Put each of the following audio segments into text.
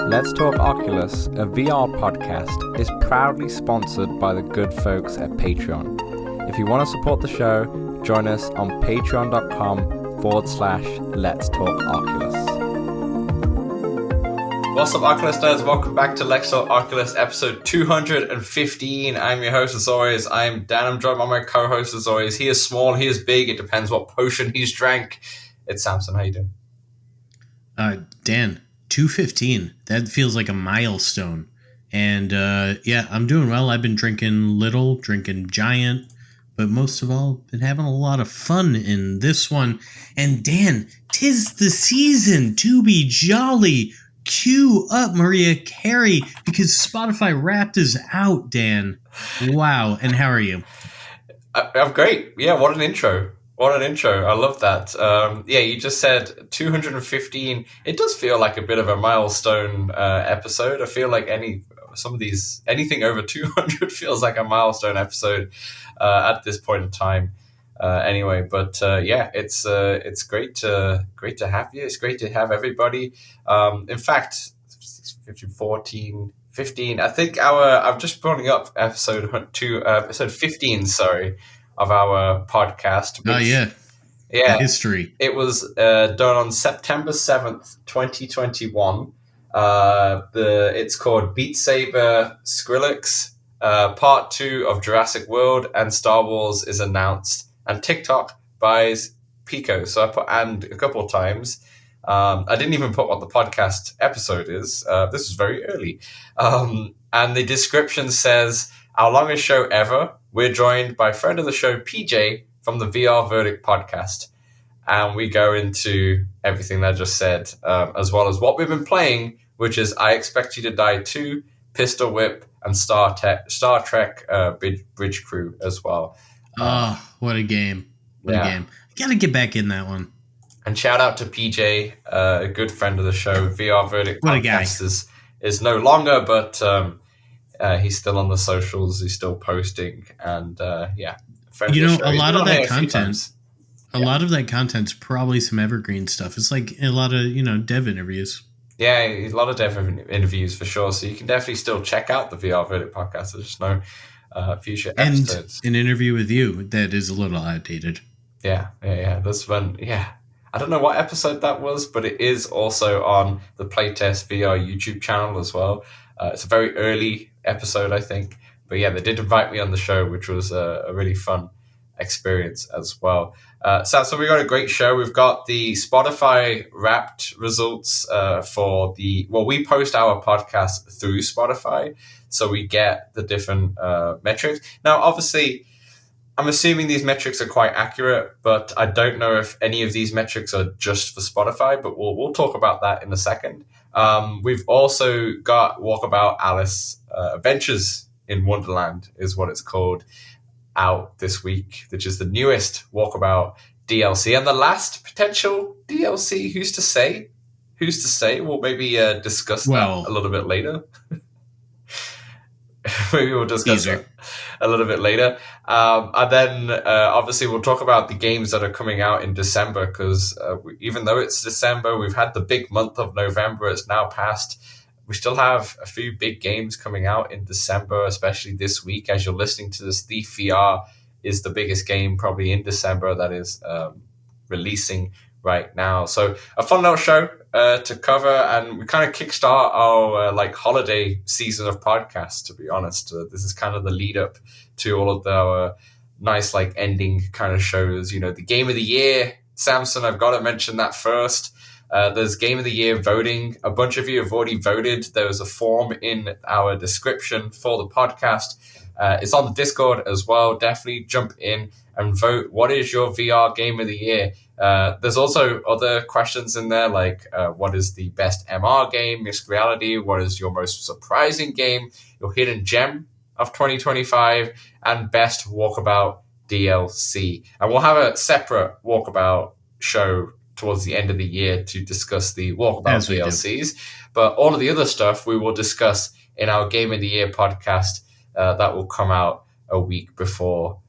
Let's Talk Oculus, a VR podcast, is proudly sponsored by the good folks at Patreon. If you want to support the show, join us on patreon.com/Let's Talk Oculus. What's up, Oculus nerds? Welcome back to Let's Talk Oculus, episode 215. I'm your host, as always. I'm Dan. I'm joined by my co-host, as always. He is small, he is big. It depends what potion he's drank. It's Samson. How you doing? Dan, 215. That feels like a milestone. And yeah, I'm doing well. I've been drinking little, drinking giant, but most of all, been having a lot of fun in this one. And Dan, 'tis the season to be jolly. Cue up Mariah Carey because Spotify Wrapped is out, Dan. Wow. And how are you? I'm great. Yeah, what an intro. What an intro. I love that. Yeah, you just said 215. It does feel like a bit of a milestone episode. I feel like anything over 200 feels like a milestone episode at this point in time. Anyway, but yeah, it's great to have you. It's great to have everybody. In fact, 14, 15. I think I'm just pulling up episode 15. Sorry. Of our podcast. Which, yeah. History. It was done on September 7th, 2021. It's called Beat Saber Skrillex, Part 2 of Jurassic World, and Star Wars is announced. And TikTok buys Pico. So I put "and" a couple of times. I didn't even put what the podcast episode is. This is very early. And the description says, "Our longest show ever. We're joined by friend of the show, PJ, from the VR Verdict podcast." And we go into everything that I just said, as well as what we've been playing, which is I Expect You to Die 2, Pistol Whip, and Star Trek Bridge Crew as well. What a game. What a game. I got to get back in that one. And shout out to PJ, a good friend of the show. VR Verdict what podcast is no longer, but... he's still on the socials. He's still posting, and yeah. A lot of that content. A lot of that content's probably some evergreen stuff. It's like a lot of dev interviews. Yeah, a lot of dev interviews for sure. So you can definitely still check out the VR Verdict podcast. There's just no future episodes. And an interview with you that is a little outdated. Yeah. This one, yeah. I don't know what episode that was, but it is also on the Playtest VR YouTube channel as well. It's a very early episode, I think. But yeah, they did invite me on the show, which was a really fun experience as well. So we got a great show. We've got the Spotify Wrapped results we post our podcast through Spotify. So we get the different metrics. Now, obviously, I'm assuming these metrics are quite accurate, but I don't know if any of these metrics are just for Spotify, but we'll talk about that in a second. We've also got Walkabout Alice Adventures in Wonderland is what it's called, out this week, which is the newest Walkabout DLC and the last potential DLC. Who's to say? We'll maybe discuss that a little bit later. Maybe we'll discuss it a little bit later. And then obviously we'll talk about the games that are coming out in December, because even though it's December, we've had the big month of November. It's now passed. We still have a few big games coming out in December, especially this week. As you're listening to this, Thief VR is the biggest game probably in December that is releasing right now. So a fun little show to cover, and we kind of kickstart our holiday season of podcasts, to be honest. This is kind of the lead up to all of our nice ending kind of shows. The game of the year, Samson, I've got to mention that first. There's game of the year voting. A bunch of you have already voted. There was a form in our description for the podcast. It's on the Discord as well. Definitely jump in and vote. What is your VR game of the year? There's also other questions in there, like what is the best MR game, mixed reality? What is your most surprising game? Your hidden gem of 2025, and best Walkabout DLC. And we'll have a separate Walkabout show towards the end of the year to discuss the Walkabout DLCs. But all of the other stuff we will discuss in our Game of the Year podcast that will come out a week before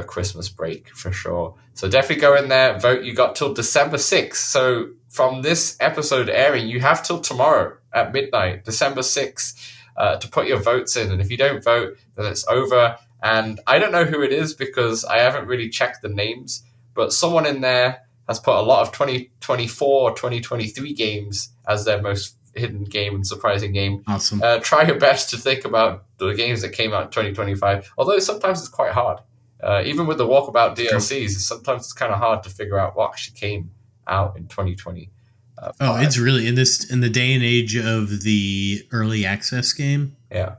Christmas break for sure. So definitely go in there, vote. You got till December 6th. So from this episode airing, you have till tomorrow at midnight, December 6th, to put your votes in. And if you don't vote, then it's over. And I don't know who it is because I haven't really checked the names, but someone in there has put a lot of 2024 or 2023 games as their most hidden game and surprising game. Awesome. Try your best to think about the games that came out in 2025, although sometimes it's quite hard. Even with the Walkabout DLCs, sometimes it's kind of hard to figure out what actually came out in 2020. It's really in the day and age of the early access game. Yeah.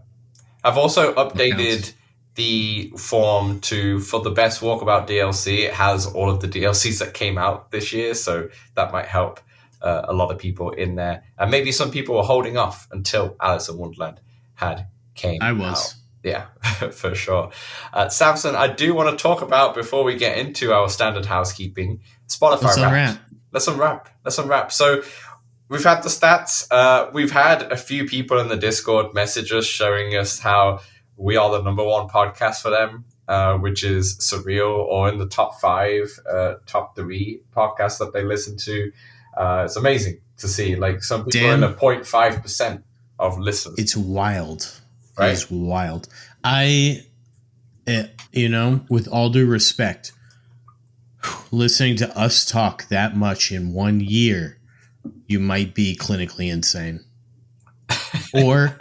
I've also updated the form for the best Walkabout DLC. It has all of the DLCs that came out this year, so that might help a lot of people in there. And maybe some people were holding off until Alice in Wonderland came I was. out. Yeah, for sure. Samson, I do want to talk about, before we get into our standard housekeeping, Spotify Wrapped. Let's unwrap. So we've had the stats. We've had a few people in the Discord message us showing us how we are the number one podcast for them, which is surreal, or in the top 5, top 3 podcasts that they listen to. It's amazing to see. Like, some people are in the 0.5% of listeners. It's wild. Right? It's wild. With all due respect, listening to us talk that much in 1 year, you might be clinically insane. Or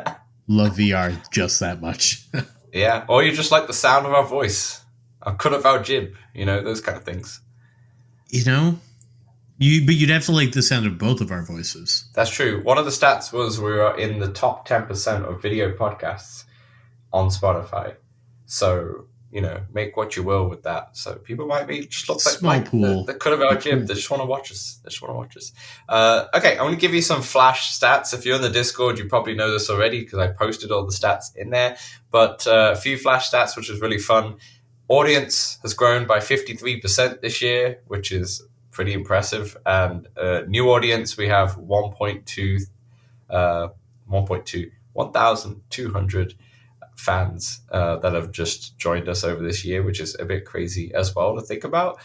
love VR just that much. Yeah, or you just like the sound of our voice. I could have our jib, those kind of things. But you'd have to like the sound of both of our voices. That's true. One of the stats was we were in the top 10% of video podcasts on Spotify. So, make what you will with that. So people might be just look like pool. They could have our gym. They just want to watch us. Okay, I'm going to give you some flash stats. If you're in the Discord, you probably know this already because I posted all the stats in there. But a few flash stats, which is really fun. Audience has grown by 53% this year, which is pretty impressive. And new audience, we have 1,200 fans that have just joined us over this year, which is a bit crazy as well to think about.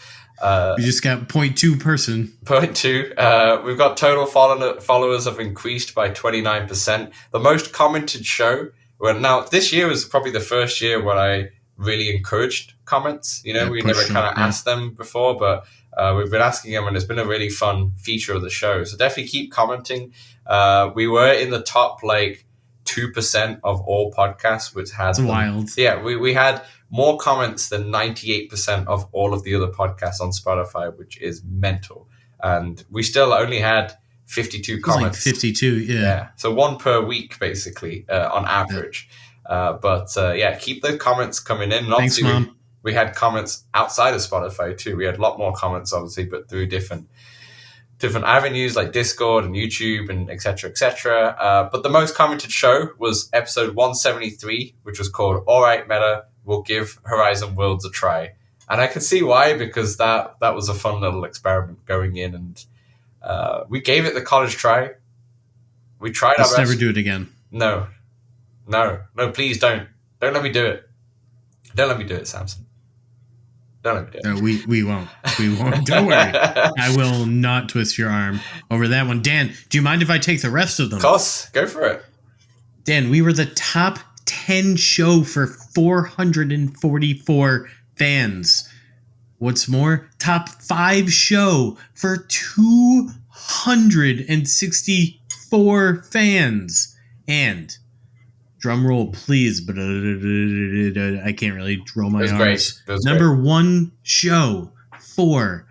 We just got 0.2 person. 0.2. We've got total followers have increased by 29%. The most commented show. Well, now this year was probably the first year where I really encouraged comments. We never kind of asked them before, but we've been asking them, and it's been a really fun feature of the show. So definitely keep commenting. We were in the top 2% of all podcasts, which had wild. Yeah, we had more comments than 98% of all of the other podcasts on Spotify, which is mental. And we still only had 52 comments. 52, yeah. So one per week, basically, on average. Yeah. Keep the comments coming in. And thanks, Mom. We had comments outside of Spotify too. We had a lot more comments, obviously, but through different avenues like Discord and YouTube and et cetera. But the most commented show was episode 173, which was called All Right, Meta, We'll Give Horizon Worlds a Try. And I can see why, because that was a fun little experiment going in, and we gave it the college try. We tried our best. Let's never do it again. No, please don't. Don't let me do it. Don't let me do it, Samson. Don't let me do it. No, we won't. We won't. Don't worry. I will not twist your arm over that one. Dan, do you mind if I take the rest of them? Of course. Go for it. Dan, we were the top 10 show for 444 fans. What's more, top 5 show for 264 fans. And drum roll, please, but I can't really roll my arms. Number 1 show for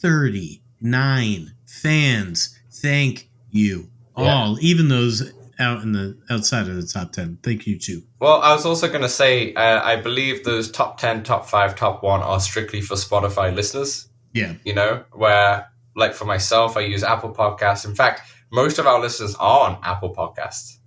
39 fans. Thank you all, even those outside of the top 10. Thank you too. Well, I was also going to say, I believe those top 10, top 5, top 1 are strictly for Spotify listeners. Yeah. Where, like for myself, I use Apple Podcasts. In fact, most of our listeners are on Apple Podcasts,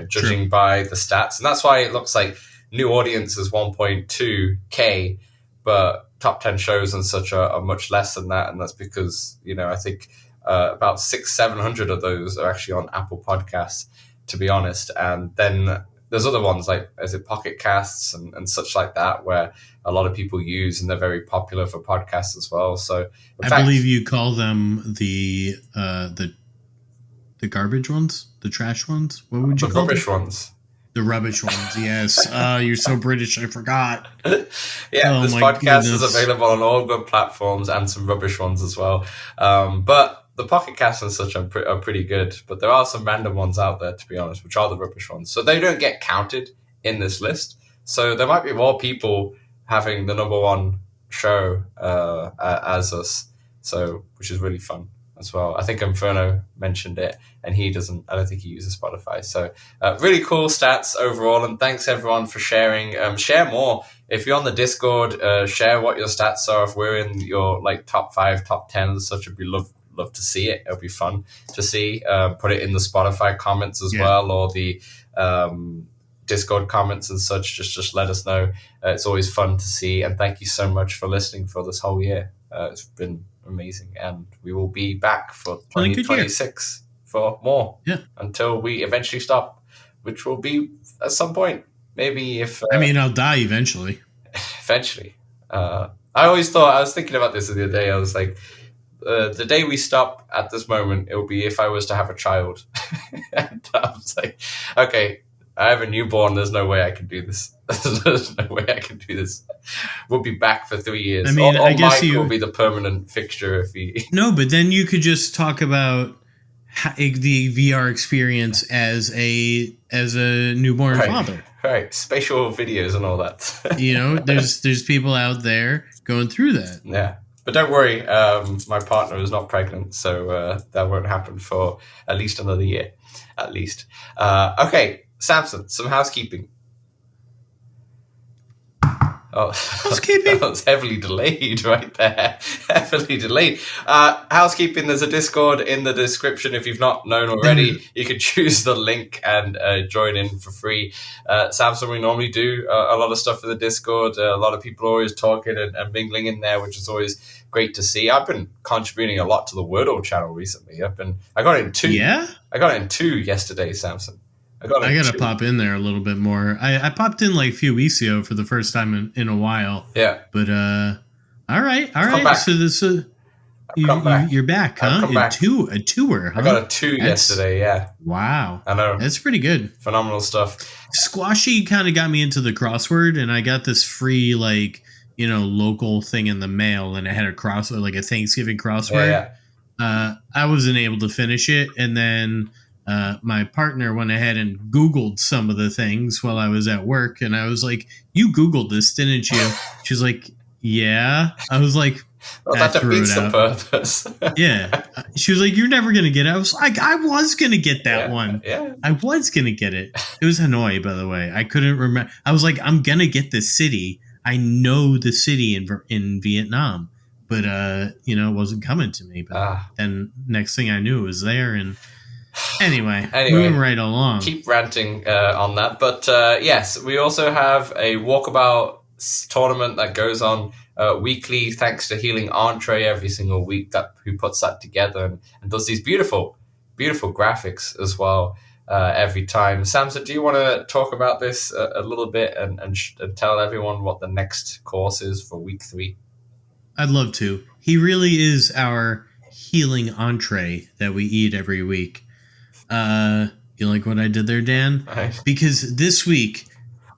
judging by the stats. And that's why it looks like new audience is 1.2K, but top 10 shows and such are much less than that. And that's because, I think about 600-700 of those are actually on Apple Podcasts, to be honest. And then there's other ones like, is it Pocket Casts and such like that, where a lot of people use, and they're very popular for podcasts as well. So I believe you call them the garbage ones, the trash ones. What would you call them? The rubbish ones. The rubbish ones, yes. You're so British, I forgot. Yeah, this podcast is available on all good platforms and some rubbish ones as well. But the Pocket Casts and such are pretty good. But there are some random ones out there, to be honest, which are the rubbish ones. So they don't get counted in this list. So there might be more people having the number one show as us, so which is really fun as well. I think Inferno mentioned it, and I don't think he uses Spotify. So really cool stats overall, and thanks everyone for sharing. Share more. If you're on the Discord, share what your stats are. If we're in your like top 5, top 10 and such, it'd be love to see it. It'll be fun to see. Put it in the Spotify comments as well, or the Discord comments and such. Just let us know. It's always fun to see, and thank you so much for listening for this whole year. It's been amazing, and we will be back for 2026 for more until we eventually stop, which will be at some point. Maybe if I'll die eventually. I always thought, I was thinking about this the other day, I was like, the day we stop at this moment, it will be if I was to have a child. And I was like, okay, I have a newborn. There's no way I can do this. There's no way I can do this. We'll be back for 3 years. I guess Mike will be the permanent fixture if he. No, but then you could just talk about the VR experience as a newborn father. Right, spatial videos and all that. There's people out there going through that. Yeah, but don't worry, my partner is not pregnant, so that won't happen for at least another year, at least. Okay. Samson, some housekeeping. Oh, housekeeping. That was heavily delayed right there. Heavily delayed. Housekeeping, there's a Discord in the description. If you've not known already, you can choose the link and join in for free. Samson, we normally do a lot of stuff in the Discord. A lot of people are always talking and mingling in there, which is always great to see. I've been contributing a lot to the Wordle channel recently. I got in 2. Yeah? I got in 2 yesterday, Samson. I gotta pop in there a little bit more. I popped in like a few weeks ago for the first time in a while. Yeah. But all right. So this you're back, huh? A tour, huh? I got a 2 yesterday. Yeah. Wow. I know. That's pretty good. Phenomenal stuff. Squashy kind of got me into the crossword, and I got this free local thing in the mail, and I had a crossword, like a Thanksgiving crossword. Yeah. I wasn't able to finish it, and then. My partner went ahead and Googled some of the things while I was at work, and I was like, "You Googled this, didn't you?" She's like, "Yeah." I was like, "Well, that defeats the purpose." Yeah. She was like, "You're never gonna get it." I was like, "I was gonna get that one. Yeah. I was gonna get it." It was Hanoi, by the way. I couldn't remember. I was like, "I'm gonna get the city. I know the city in Vietnam." But it wasn't coming to me. But then next thing I knew, it was there. And Anyway, moving right along. Keep ranting on that. But yes, we also have a Walkabout tournament that goes on weekly, thanks to Healing Entree every single week, who puts that together and does these beautiful, beautiful graphics as well every time. Samson, do you want to talk about this a little bit and tell everyone what the next course is for week 3? I'd love to. He really is our healing entree that we eat every week. You like what I did there, Dan? Nice. Because this week,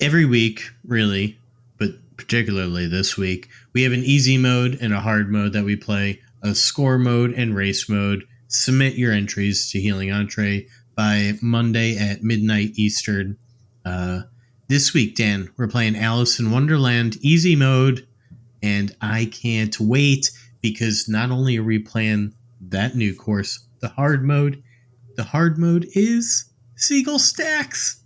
every week, really, but particularly this week, we have an easy mode and a hard mode that we play, a score mode and race mode. Submit your entries to Healing Entree by Monday at midnight Eastern. This week, Dan, we're playing Alice in Wonderland easy mode, and I can't wait because not only are we playing that new course, the hard mode is Seagull Stacks.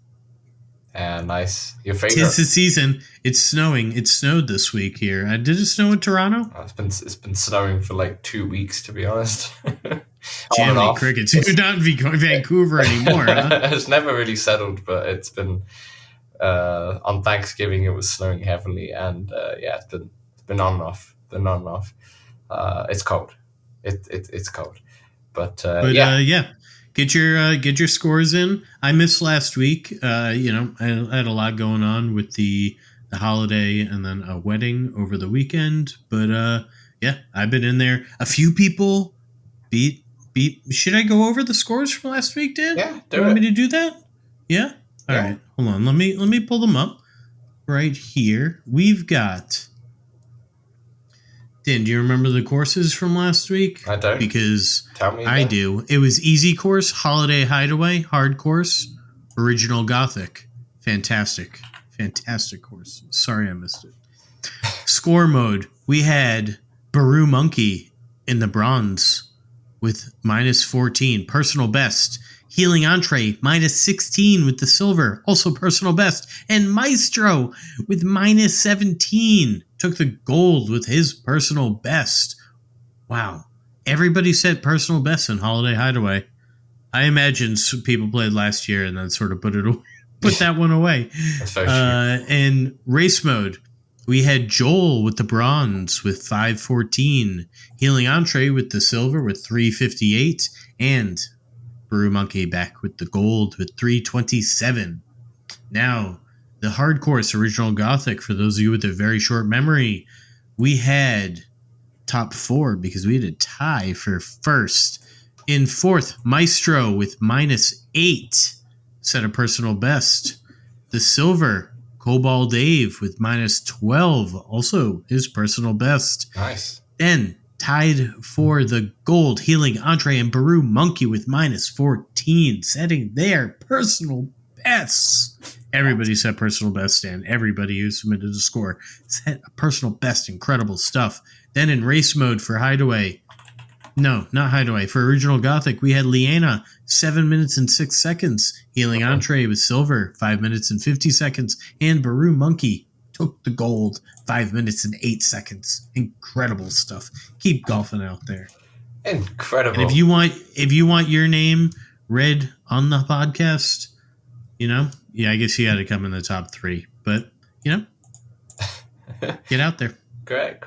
Nice. Your favorite? 'Tis the season. It's snowing. It snowed this week here. Did it snow in Toronto? It's been snowing for like 2 weeks, to be honest. Jiminy crickets. You're not in Vancouver anymore, huh? It's never really settled, but it's been on Thanksgiving. It was snowing heavily, and it's been on and off. It's cold. It's cold, but yeah. get your scores in. I missed last week. I had a lot going on with the holiday and then a wedding over the weekend. But yeah, I've been in there. A few people beat. Should I go over the scores from last week, Dan? Yeah, do you want me to do that? Yeah. All right. Hold on. Let me pull them up right here. We've got. Dan, do you remember the courses from last week? I don't. Because Tell me. I do. It was easy course, holiday hideaway, hard course, original gothic. Fantastic course. Sorry I missed it. Score mode. We had Baru Monkey in the bronze with -14, personal best. Healing Entree, -16 with the silver, also personal best. And Maestro with -17 took the gold with his personal best. Wow. Everybody set personal best in Holiday Hideaway. I imagine people played last year and then sort of put that one away. That's very true. And race mode, we had Joel with the bronze with 514, Healing Entree with the silver with 358, and Brew Monkey back with the gold with 327. Now, the hard course original Gothic, for those of you with a very short memory, we had top 4 because we had a tie for first. In fourth, Maestro with -8 set a personal best. The silver, Cobalt Dave with -12, also his personal best. Nice. Then tied for the gold, Healing Entree and Baru Monkey with -14, setting their personal bests. Everybody set personal best, and everybody who submitted a score set a personal best. Incredible stuff. Then in race mode for Hideaway, no, not Hideaway, for Original Gothic, we had Leanna, 7 minutes and 6 seconds. Healing Entree with silver, 5 minutes and 50 seconds. And Baru Monkey took the gold, 5 minutes and 8 seconds. Incredible stuff. Keep golfing out there. Incredible. And if you want your name read on the podcast, I guess you got to come in the top 3. But, get out there. Correct.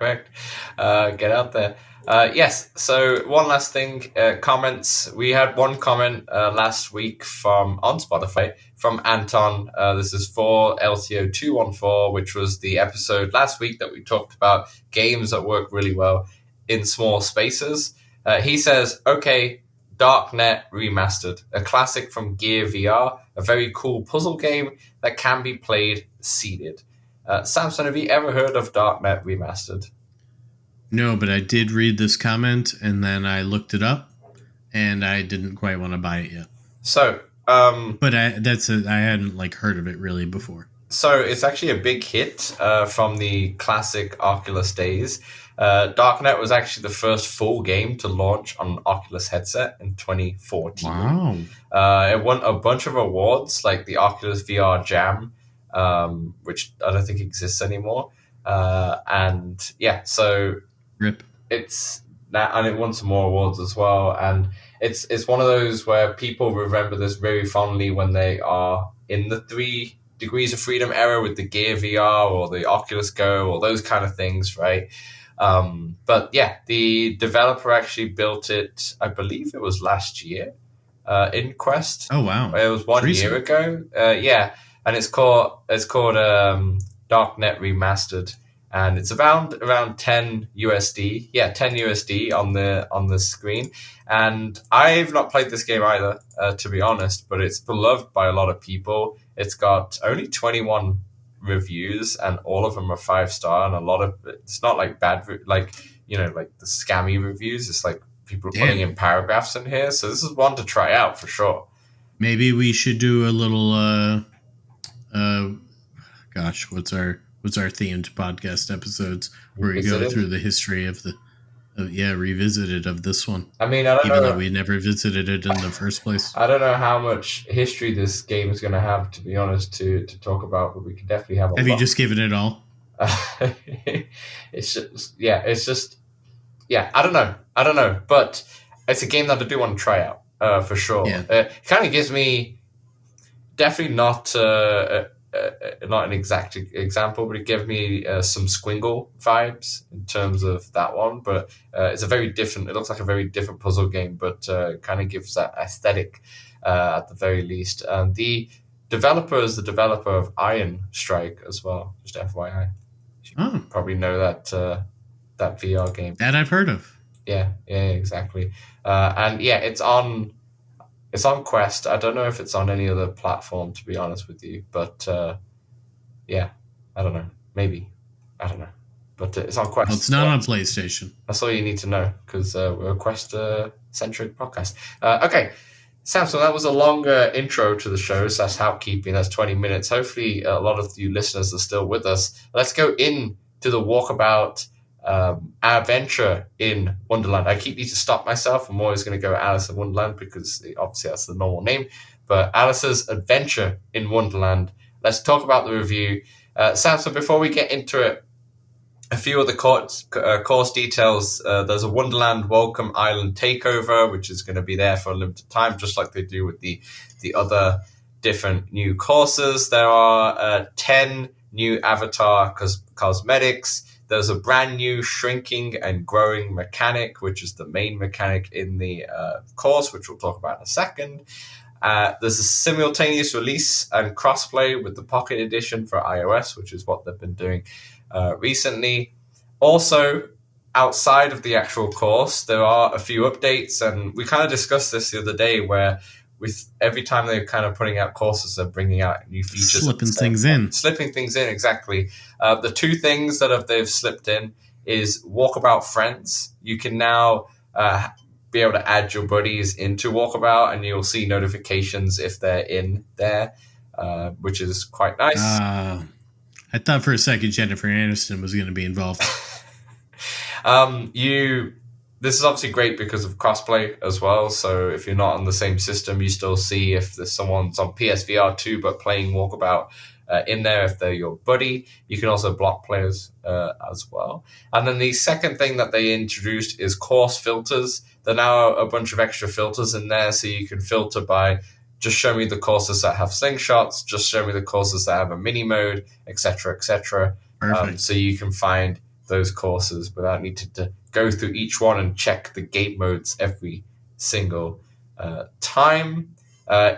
Get out there. Yes, so one last thing, comments. We had one comment last week on Spotify from Anton. This is for LTO 214, which was the episode last week that we talked about games that work really well in small spaces. He says, okay, Darknet Remastered, a classic from Gear VR, a very cool puzzle game that can be played seated. Samson, have you ever heard of Darknet Remastered? No, but I did read this comment, and then I looked it up, and I didn't quite want to buy it yet. So, but I hadn't heard of it really before. So it's actually a big hit from the classic Oculus days. Darknet was actually the first full game to launch on an Oculus headset in 2014. Wow! It won a bunch of awards, like the Oculus VR Jam, which I don't think exists anymore. And yeah, so RIP. It's that, and it won some more awards as well. And it's one of those where people remember this very fondly when they are in the 3 degrees of freedom era with the Gear VR or the Oculus Go or those kind of things, right? But yeah, the developer actually built it, I believe it was last year, in Quest. Oh wow! It was 1 year ago. Yeah, and it's called Darknet Remastered. And it's around 10 USD. Yeah, 10 USD on the screen. And I've not played this game either, to be honest, but it's beloved by a lot of people. It's got only 21 reviews, and all of them are 5-star. And a lot of it's not like bad, like the scammy reviews. It's like people putting in paragraphs in here. So this is one to try out for sure. Maybe we should do a little. What's our themed podcast episodes where we go through the history of revisited of this one. I mean, I don't know. Even though we never visited it in the first place. I don't know how much history this game is going to have, to be honest, to talk about, but we can definitely have a Have you just given it all? It's just, I don't know, but it's a game that I do want to try out, for sure. Yeah. It kind of gives me definitely not not an exact example, but it gave me some Squingle vibes in terms of that one. But it's a very different. It looks like a very different puzzle game, but kind of gives that aesthetic at the very least. And the developer is the developer of Iron Strike as well. Just FYI, you probably know that that VR game that I've heard of. Yeah, exactly. And yeah, it's on Quest. I don't know if it's on any other platform, to be honest with you. But yeah, I don't know. Maybe. I don't know. But it's on Quest. Well, it's not on PlayStation. That's all you need to know, because we're a Quest-centric podcast. Okay, Samson, that was a longer intro to the show. So that's Housekeeping. That's 20 minutes. Hopefully a lot of you listeners are still with us. Let's go in to the Walkabout adventure in Wonderland. I need to stop myself. I'm always going to go Alice in Wonderland because obviously that's the normal name. But Alice's Adventure in Wonderland. Let's talk about the review. Samson, before we get into it, a few of the course details. There's a Wonderland Welcome Island takeover, which is going to be there for a limited time, just like they do with the other different new courses. There are 10 new avatar cosmetics. There's a brand new shrinking and growing mechanic, which is the main mechanic in the course, which we'll talk about in a second. There's a simultaneous release and crossplay with the Pocket Edition for iOS, which is what they've been doing recently. Also, outside of the actual course, there are a few updates, and we kind of discussed this the other day, where with every time they're kind of putting out courses, they're bringing out new features. Slipping things in, exactly. The two things that they've slipped in is Walkabout Friends. You can now be able to add your buddies into Walkabout, and you'll see notifications if they're in there, which is quite nice. I thought for a second Jennifer Aniston was going to be involved. This is obviously great because of crossplay as well. So if you're not on the same system, you still see if there's someone's on PSVR 2 but playing Walkabout in there, if they're your buddy. You can also block players as well. And then the second thing that they introduced is course filters. There are now a bunch of extra filters in there, so you can filter by just show me the courses that have slingshots, just show me the courses that have a mini mode, etc., etc. So you can find those courses without needing to go through each one and check the game modes every single time.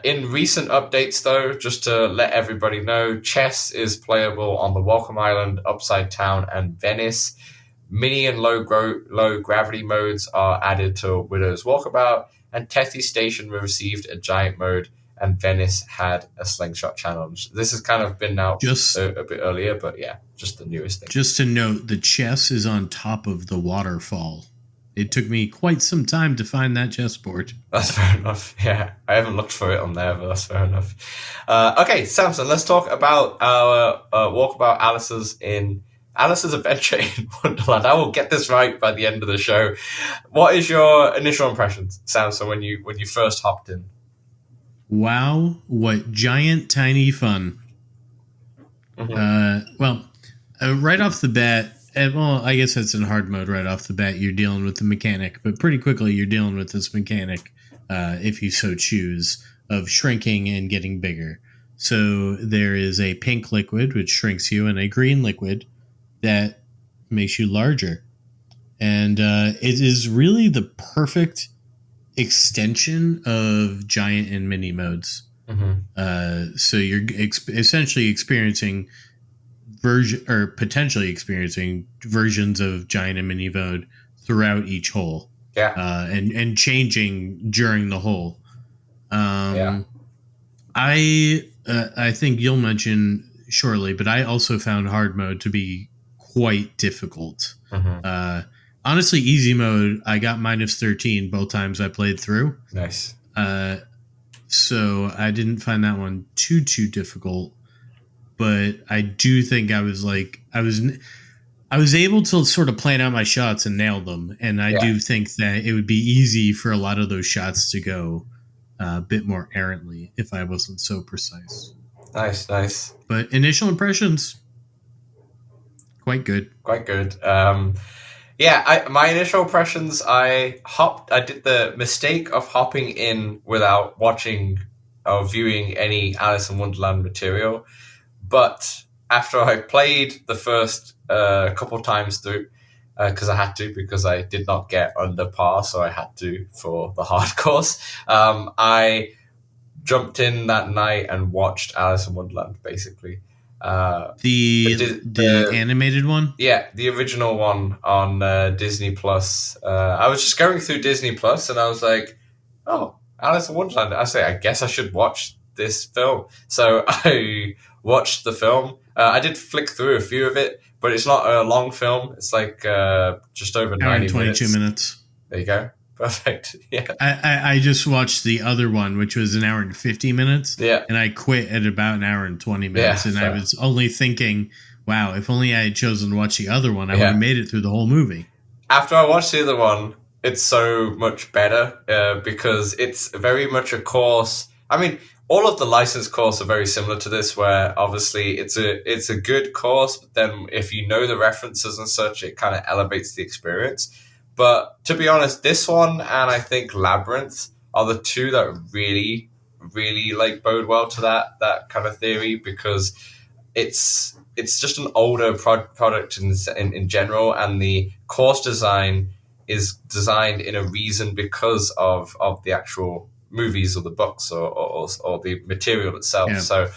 In recent updates, though, just to let everybody know, chess is playable on the Welcome Island, Upside Town, and Venice. Mini and low gravity modes are added to Widow's Walkabout, and Tethys Station received a giant mode, and Venice had a slingshot challenge. This has kind of been out just a bit earlier, but yeah, just the newest thing. Just to note, the chess is on top of the waterfall. It took me quite some time to find that chessboard. That's fair enough. Yeah, I haven't looked for it on there, but that's fair enough. Okay, Samson, let's talk about our Walkabout Alice's Adventure in Wonderland. I will get this right by the end of the show. What is your initial impressions, Samson, when you first hopped in? Wow, what giant tiny fun. Mm-hmm. Right off the bat, I guess that's in hard mode right off the bat, you're dealing with the mechanic, but pretty quickly you're dealing with this mechanic, if you so choose, of shrinking and getting bigger. So there is a pink liquid, which shrinks you, and a green liquid that makes you larger. And it is really the perfect extension of giant and mini modes. Mm-hmm. So you're essentially experiencing potentially experiencing versions of giant and mini mode throughout each hole. Yeah. And changing during the hole. I think you'll mention shortly, but I also found hard mode to be quite difficult. Mm-hmm. Honestly, easy mode, I got -13 both times I played through. Nice. So I didn't find that one too difficult, but I do think I was able to sort of plan out my shots and nail them, and I do think that it would be easy for a lot of those shots to go a bit more errantly if I wasn't so precise. Nice. But initial impressions, quite good. My initial impressions, I did the mistake of hopping in without watching or viewing any Alice in Wonderland material, But after I played the first couple times through, because I had to, because I did not get under par, so I had to for the hard course. I jumped in that night and watched Alice in Wonderland, basically. The animated one? Yeah, the original one on Disney Plus. I was just going through Disney Plus and I was like, oh, Alice in Wonderland. I guess I should watch this film. So I watched the film. I did flick through a few of it, but it's not a long film. It's like just over 90 22 minutes. There you go. Perfect. Yeah. I just watched the other one, which was an hour and 50 minutes. Yeah. And I quit at about an hour and 20 minutes. Yeah, and fair. I was only thinking, wow, if only I had chosen to watch the other one, I would have made it through the whole movie. After I watched the other one, it's so much better because it's very much a course. I mean, all of the licensed courses are very similar to this, where obviously it's a good course, but then if you know the references and such, it kind of elevates the experience. But to be honest, this one and I think Labyrinth are the two that really, really like bode well to that kind of theory, because it's just an older product in general, and the course design is designed in a reason because of the actual movies or the books or the material itself. Yeah. So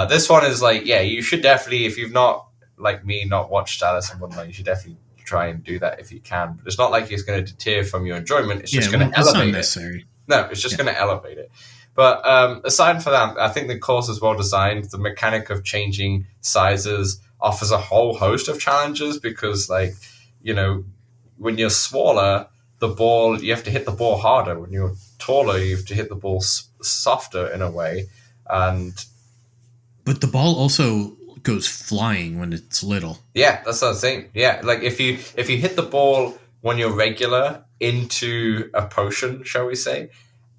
this one is like, yeah, you should definitely, if you've not, like me, not watched Alice in Wonderland, you should definitely try and do that if you can. But it's not like it's going to deter from your enjoyment. It's just going to elevate it. Necessary. No, it's just going to elevate it. But aside from that, I think the course is well designed. The mechanic of changing sizes offers a whole host of challenges because, like, you know, when you're smaller, the ball, you have to hit the ball harder. When you're taller, you have to hit the ball softer in a way. But the ball also goes flying when it's little. Yeah, that's what I'm saying. Yeah, like if you hit the ball when you're regular into a potion, shall we say,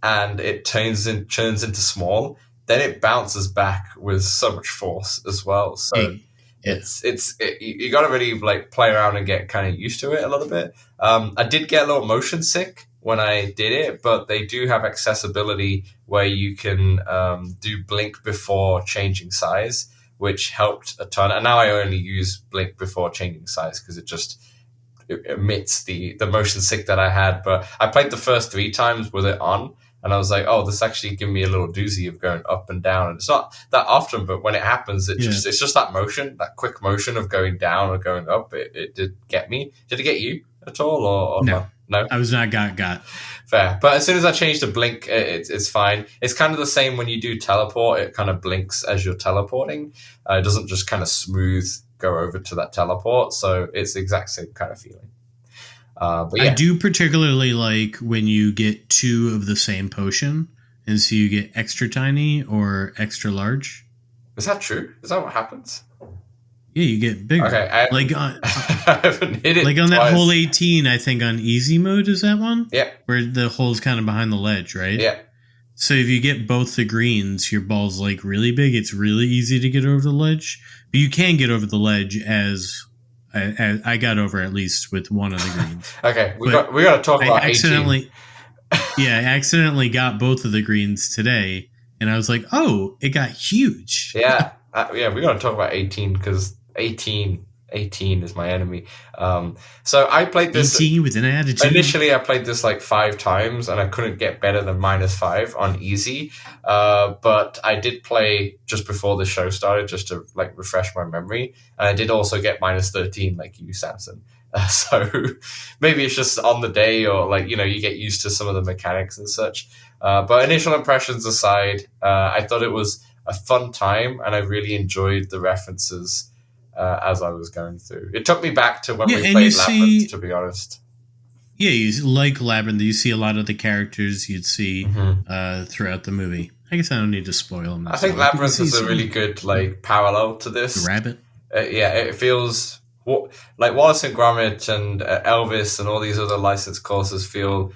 and it turns into small, then it bounces back with so much force as well. So you got to really like play around and get kind of used to it a little bit. I did get a little motion sick when I did it, but they do have accessibility where you can do blink before changing size, which helped a ton. And now I only use blink before changing size because it emits the motion sick that I had. But I played the first 3 times with it on, and I was like, oh, this actually gave me a little doozy of going up and down. And it's not that often, but when it happens, it's just that motion, that quick motion of going down or going up. It did get me. Did it get you at all? Or no. No, I was not got. Fair. But as soon as I change to blink, it's fine. It's kind of the same when you do teleport. It kind of blinks as you're teleporting. It doesn't just kind of smooth go over to that teleport. So it's the exact same kind of feeling. But yeah. I do particularly like when you get 2 of the same potion, and so you get extra tiny or extra large. Is that true? Is that what happens? Yeah, you get bigger. Okay, I haven't hit it. Like on twice. that hole 18, I think on easy mode is that one? Yeah. Where the hole's kind of behind the ledge, right? Yeah. So if you get both the greens, your ball's like really big. It's really easy to get over the ledge. But you can get over the ledge as I got over at least with one of the greens. Okay, we got to talk about 18. I accidentally got both of the greens today, and I was like, oh, it got huge. Yeah. We got to talk about 18 because 18 is my enemy. So I played this 18 with an attitude. Initially, I played this like 5 times, and I couldn't get better than -5 on easy. But I did play just before the show started, just to like refresh my memory, and I did also get -13, like you, Samson. So maybe it's just on the day, or like you get used to some of the mechanics and such. But initial impressions aside, I thought it was a fun time, and I really enjoyed the references as I was going through. It took me back to when we played Labyrinth, to be honest. Yeah, you like Labyrinth. You see a lot of the characters you'd see throughout the movie. I guess I don't need to spoil them. I think Labyrinth is a really good like parallel to this. The rabbit. It feels like Wallace and Gromit and Elvis and all these other licensed courses feel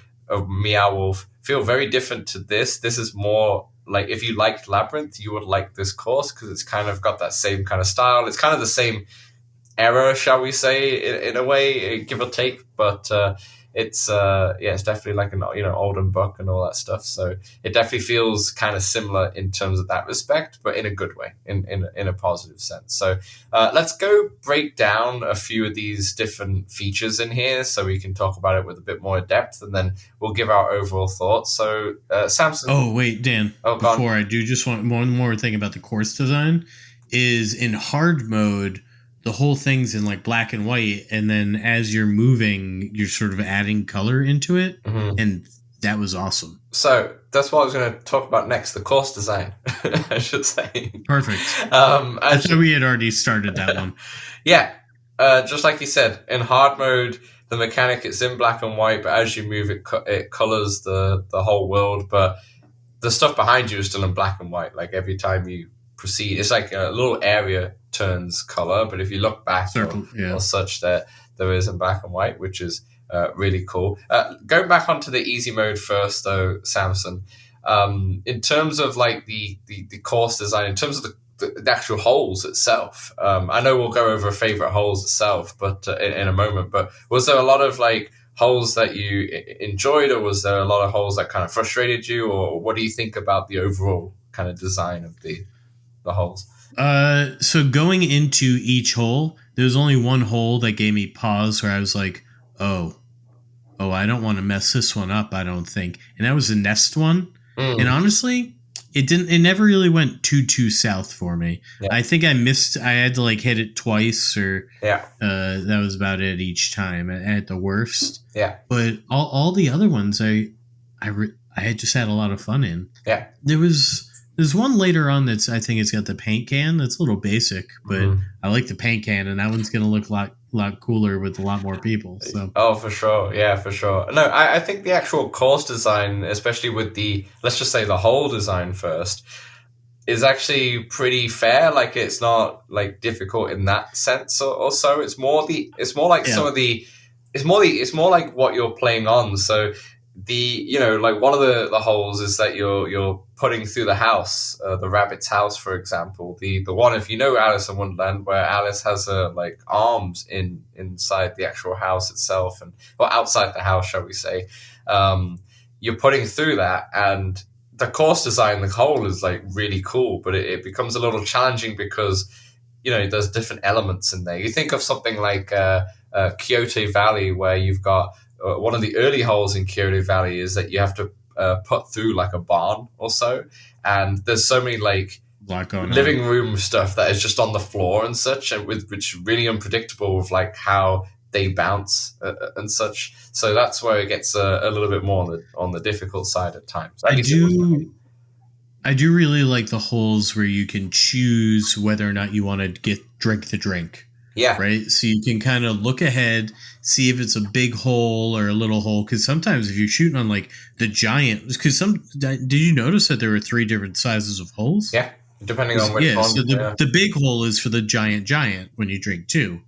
Meow Wolf feel very different to this. This is more like, if you liked Labyrinth, you would like this course because it's kind of got that same kind of style. It's kind of the same era, shall we say, in a way, give or take. But it's it's definitely like an olden book and all that stuff. So it definitely feels kind of similar in terms of that respect, but in a good way, in a positive sense. So let's go break down a few of these different features in here so we can talk about it with a bit more depth, and then we'll give our overall thoughts. So Samson. Oh wait, Dan. Oh, before I do, just want one more thing about the course design is in hard mode. The whole thing's in like black and white, and then as you're moving, you're sort of adding color into it, and that was awesome. So that's what I was going to talk about next, the course design, I should say. Perfect. I thought we had already started that one. Yeah, just like you said, in hard mode, the mechanic is in black and white, but as you move, it colors the whole world, but the stuff behind you is still in black and white. Like every time you proceed, it's like a little area turns color, but if you look back or such, there is in black and white, which is really cool. Going back onto the easy mode first, though, Samson, in terms of like the course design, in terms of the actual holes itself, I know we'll go over favorite holes itself, but in a moment. But was there a lot of like holes that you enjoyed, or was there a lot of holes that kind of frustrated you, or what do you think about the overall kind of design of the holes? So going into each hole, there was only one hole that gave me pause where I was like, oh, I don't want to mess this one up, I don't think. And that was the nest one. And honestly, it never really went too south for me. Yeah. I think I had to like hit it twice, or that was about it each time at the worst. Yeah. But all the other ones I had just had a lot of fun in. Yeah. There's one later on that's, I think it's got the paint can. That's a little basic, but I like the paint can, and that one's going to look a lot cooler with a lot more people. So. Oh, for sure. Yeah, for sure. No, I think the actual course design, especially with let's just say the hole design first, is actually pretty fair. Like it's not like difficult in that sense or so. It's more like what you're playing on. So like one of the holes is that you're putting through the house, the rabbit's house, for example. The one, if you know Alice in Wonderland, where Alice has her like arms inside the actual house itself, or outside the house, shall we say. You're putting through that, and the course design, the hole is like really cool, but it becomes a little challenging because there's different elements in there. You think of something like Kyoto Valley, where you've got one of the early holes in Kyoto Valley is that you have to put through like a barn or so, and there's so many like living room stuff that is just on the floor and such, and which is really unpredictable with like how they bounce and such. So that's where it gets a little bit more on the difficult side at times. I do really like the holes where you can choose whether or not you want to drink the drink. Yeah. Right. So you can kind of look ahead, see if it's a big hole or a little hole. Because sometimes if you're shooting on like the giant, did you notice that there were 3 different sizes of holes? Yeah. Depending on which one. So the big hole is for the giant when you drink 2,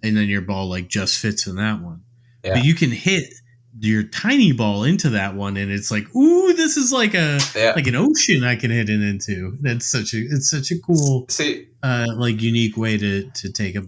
and then your ball like just fits in that one. Yeah. But you can hit your tiny ball into that one, and it's like, ooh, this is like like an ocean I can hit it into. It's such a cool, like unique way to take a.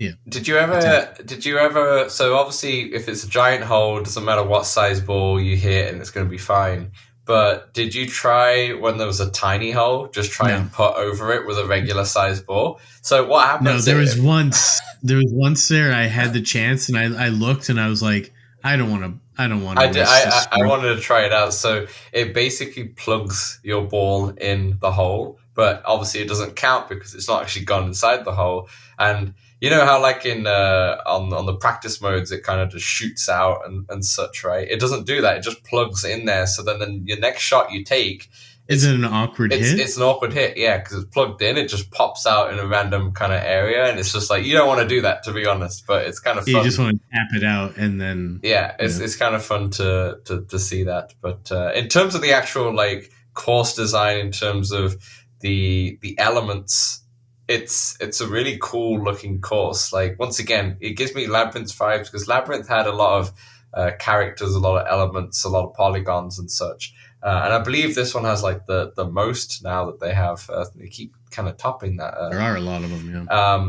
Yeah. Did you ever? So obviously, if it's a giant hole, it doesn't matter what size ball you hit, and it's going to be fine. But did you try when there was a tiny hole? Just try and put over it with a regular size ball. So what happened? No, there was once there I had the chance, and I looked, and I was like, I don't want to. I wanted to try it out. So it basically plugs your ball in the hole, but obviously it doesn't count because it's not actually gone inside the hole. And you know how like in on the practice modes it kind of just shoots out and such, right? It doesn't do that. It just plugs in there. So then your next shot you take. Is it an awkward hit? It's an awkward hit, yeah, because it's plugged in. It just pops out in a random kind of area, and it's just like, you don't want to do that, to be honest, but it's kind of fun. You just want to tap it out, and then... Yeah, it's kind of fun to see that. But in terms of the actual like course design, in terms of the elements, it's a really cool looking course. Like, once again, it gives me Labyrinth vibes, because Labyrinth had a lot of characters, a lot of elements, a lot of polygons and such. And I believe this one has like the most now that they have. They keep kind of topping that. There are a lot of them, yeah.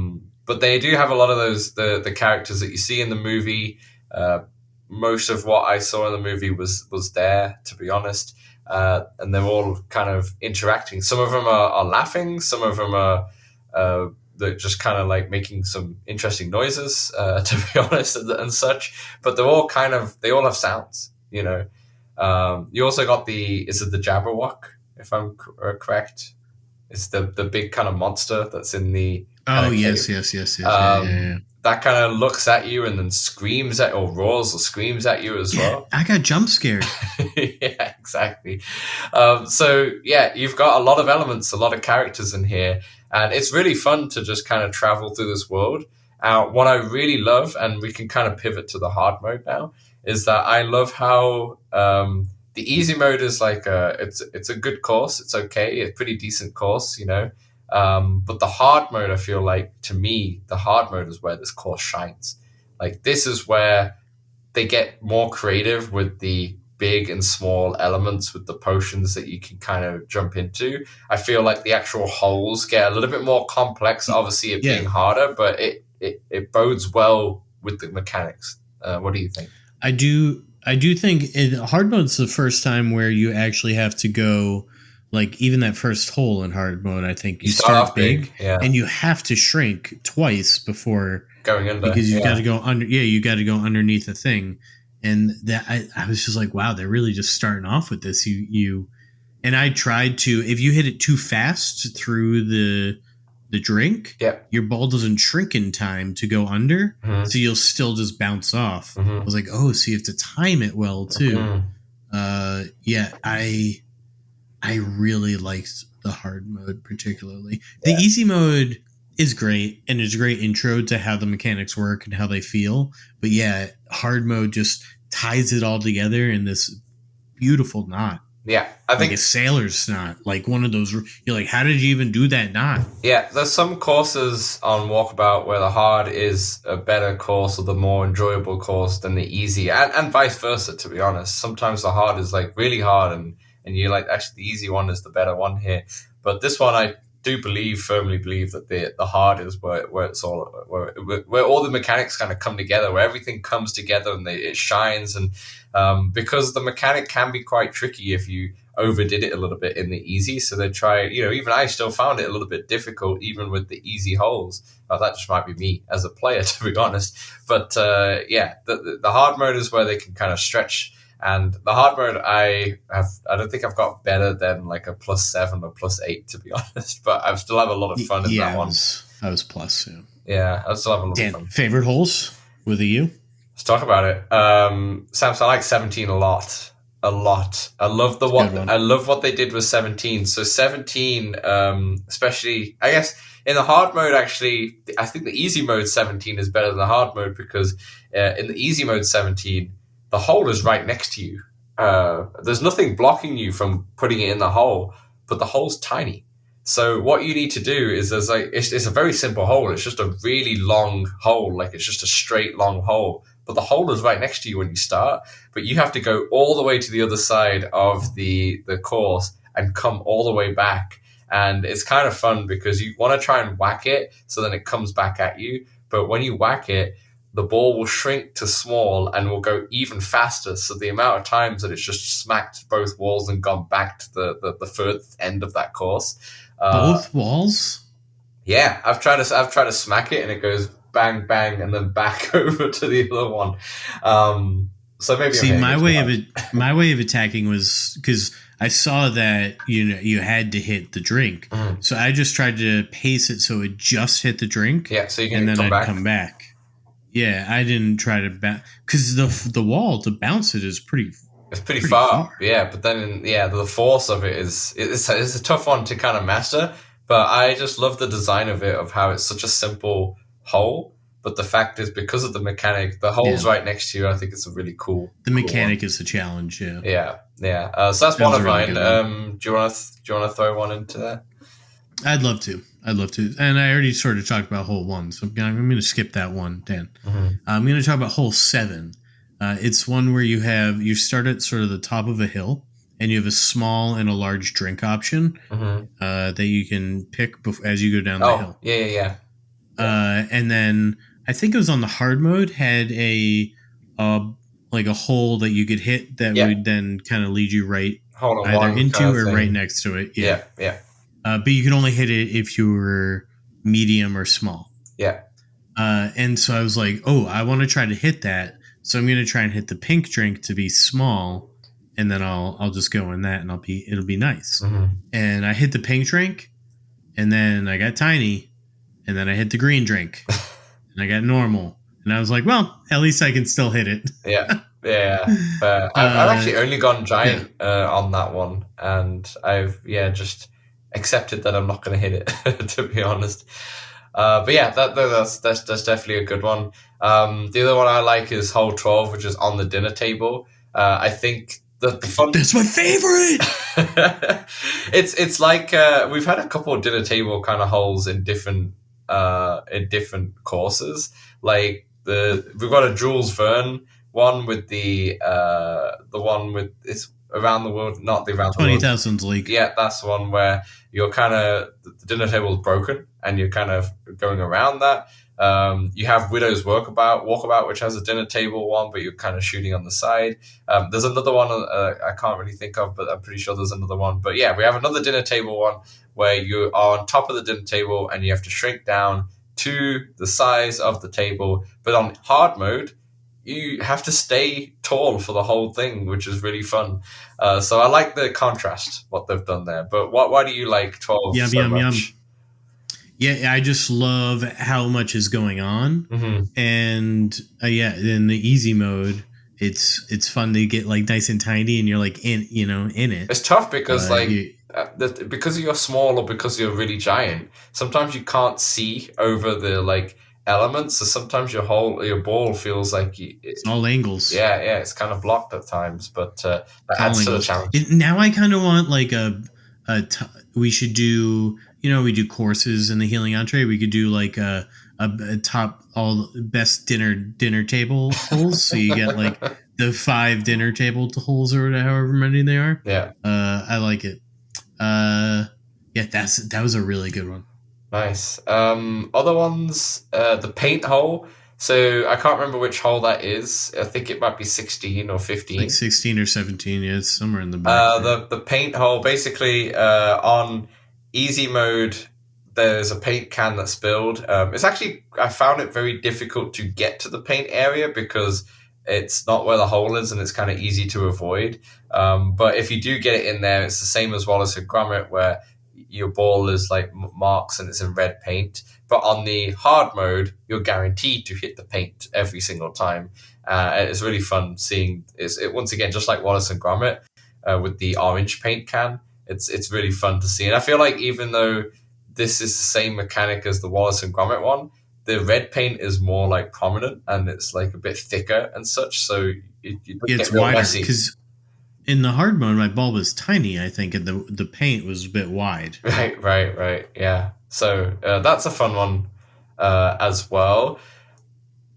But they do have a lot of those the characters that you see in the movie. most of what I saw in the movie was there, to be honest. And they're all kind of interacting. Some of them are laughing. Some of them are they're just kind of like making some interesting noises, to be honest, and such. But they're all they all have sounds, you know. You also got is it the Jabberwock, if I'm correct? It's the big kind of monster that's in the yes. Yeah. That kind of looks at you and then screams or roars or screams at you as well. I got jump scared. Yeah, exactly. So yeah, you've got a lot of elements, a lot of characters in here, and it's really fun to just kind of travel through this world. What I really love, and we can kind of pivot to the hard mode now, is that I love how the easy mode is like it's a good course. It's okay. It's a pretty decent course, you know. But the hard mode, I feel like, to me, the hard mode is where this course shines. Like, this is where they get more creative with the big and small elements with the potions that you can kind of jump into. I feel like the actual holes get a little bit more complex, obviously it being harder, but it bodes well with the mechanics. What do you think? I do think hard mode's the first time where you actually have to go, like, even that first hole in hard mode, I think you start big and you have to shrink twice before going under, because you've got to go under. Yeah, you got to go underneath a thing. And that I was just like, wow, they're really just starting off with this. And I tried to, if you hit it too fast through the drink, your ball doesn't shrink in time to go under, so you'll still just bounce off. I was like, oh, so you have to time it well too. I really liked the hard mode particularly. The easy mode is great, and it's a great intro to how the mechanics work and how they feel. But yeah, hard mode just ties it all together in this beautiful knot. Yeah, I think like a sailor's knot, like one of those. You're like, how did you even do that knot? Yeah, there's some courses on Walkabout where the hard is a better course or the more enjoyable course than the easy, and vice versa. To be honest, sometimes the hard is like really hard, and you're like, actually, the easy one is the better one here. But this one, I do firmly believe that the hard is where it's all where all the mechanics kind of come together, where everything comes together and it shines. And because the mechanic can be quite tricky if you overdid it a little bit in the easy, so they try. Even I still found it a little bit difficult, even with the easy holes. That just might be me as a player, to be honest. But the hard mode is where they can kind of stretch. And the hard mode, I don't think I've got better than like a +7 or +8, to be honest. But I still have a lot of fun in that one. I was plus. Yeah, I still have a lot of fun. Favorite holes with a U? Let's talk about it. Samson, I like 17 a lot. I love I love what they did with 17. So 17, especially, I guess in the hard mode, actually, I think the easy mode 17 is better than the hard mode, because in the easy mode 17. The hole is right next to you. There's nothing blocking you from putting it in the hole, but the hole's tiny. So what you need to do is it's a very simple hole. It's just a really long hole, like it's just a straight long hole. But the hole is right next to you when you start. But you have to go all the way to the other side of the course and come all the way back. And it's kind of fun because you want to try and whack it so then it comes back at you. But when you whack it, the ball will shrink to small and will go even faster. So the amount of times that it's just smacked both walls and gone back to the furthest end of that course. Both walls? Yeah, I've tried to smack it and it goes bang bang and then back over to the other one. So maybe my way of attacking was because I saw that you had to hit the drink, so I just tried to pace it so it just hit the drink. Yeah, so you can and then I'd come back. Yeah, I didn't try to because the wall to bounce it is pretty. It's pretty far. Yeah, but then the force of it it's a tough one to kind of master. But I just love the design of it, of how it's such a simple hole. But the fact is, because of the mechanic, the hole's right next to you. I think it's a really cool. The mechanic is the challenge. Yeah. So that's one of mine. Do you want to throw one into there? I'd love to. And I already sort of talked about hole 1, so I'm going to skip that one, Dan. I'm going to talk about hole 7. It's one where you start at sort of the top of a hill, and you have a small and a large drink option that you can pick as you go down the hill. Yeah. And then I think it was on the hard mode, had a like a hole that you could hit that would then kind of lead you right Hole in either one into kind of or thing. right next to it. Yeah. But you could only hit it if you were medium or small. Yeah. And so I was like, oh, I want to try to hit that. So I'm going to try and hit the pink drink to be small, and then I'll just go in that, and it'll be nice. Mm-hmm. And I hit the pink drink, and then I got tiny, and then I hit the green drink, and I got normal. And I was like, well, at least I can still hit it. Yeah. Fair. I've actually only gone giant on that one, and I've just accepted that I'm not going to hit it, to be honest. But yeah, that's definitely a good one. The other one I like is hole 12, which is on the dinner table. I think the fun. That's my favorite. It's like we've had a couple of dinner table kind of holes in different courses. Like we've got a Jules Verne one with the one with it's around the world, not the around the world. 20,000 League. Yeah, that's the one where you're kind of the dinner table is broken and you're kind of going around that. You have Widow's Walkabout, which has a dinner table one, but you're kind of shooting on the side. There's another one I can't really think of, but I'm pretty sure there's another one. But yeah, we have another dinner table one where you are on top of the dinner table and you have to shrink down to the size of the table. But on hard mode, you have to stay tall for the whole thing, which is really fun. So I like the contrast, what they've done there. But why do you like 12 so much? Yeah, I just love how much is going on. Mm-hmm. And in the easy mode, it's fun to get like nice and tiny, and you're like in it. It's tough because because you're small or because you're really giant, sometimes you can't see over the like elements, so sometimes your ball feels like it's all angles. Yeah, it's kind of blocked at times, but that adds to the challenge. Now I kind of want like we should do, we do courses in the healing entree. We could do like a top all best dinner table holes. So you get like the 5 dinner table holes or however many they are. Yeah. I like it. That was a really good one. Nice. Other ones, the paint hole. So I can't remember which hole that is. I think it might be 16 or 15. Like 16 or 17, yeah, it's somewhere in the back. The paint hole, basically on easy mode, there's a paint can that's spilled. It's actually, I found it very difficult to get to the paint area because it's not where the hole is and it's kind of easy to avoid. But if you do get it in there, it's the same as Wallace and Gromit, where your ball is like marks and it's in red paint. But on the hard mode, you're guaranteed to hit the paint every single time. It's really fun seeing it once again, just like Wallace and Gromit with the orange paint can. It's really fun to see. And I feel like even though this is the same mechanic as the Wallace and Gromit one, the red paint is more like prominent and it's like a bit thicker and such. So it's wider because in the hard mode, my ball was tiny, I think, and the paint was a bit wide. Right. Yeah. So that's a fun one as well.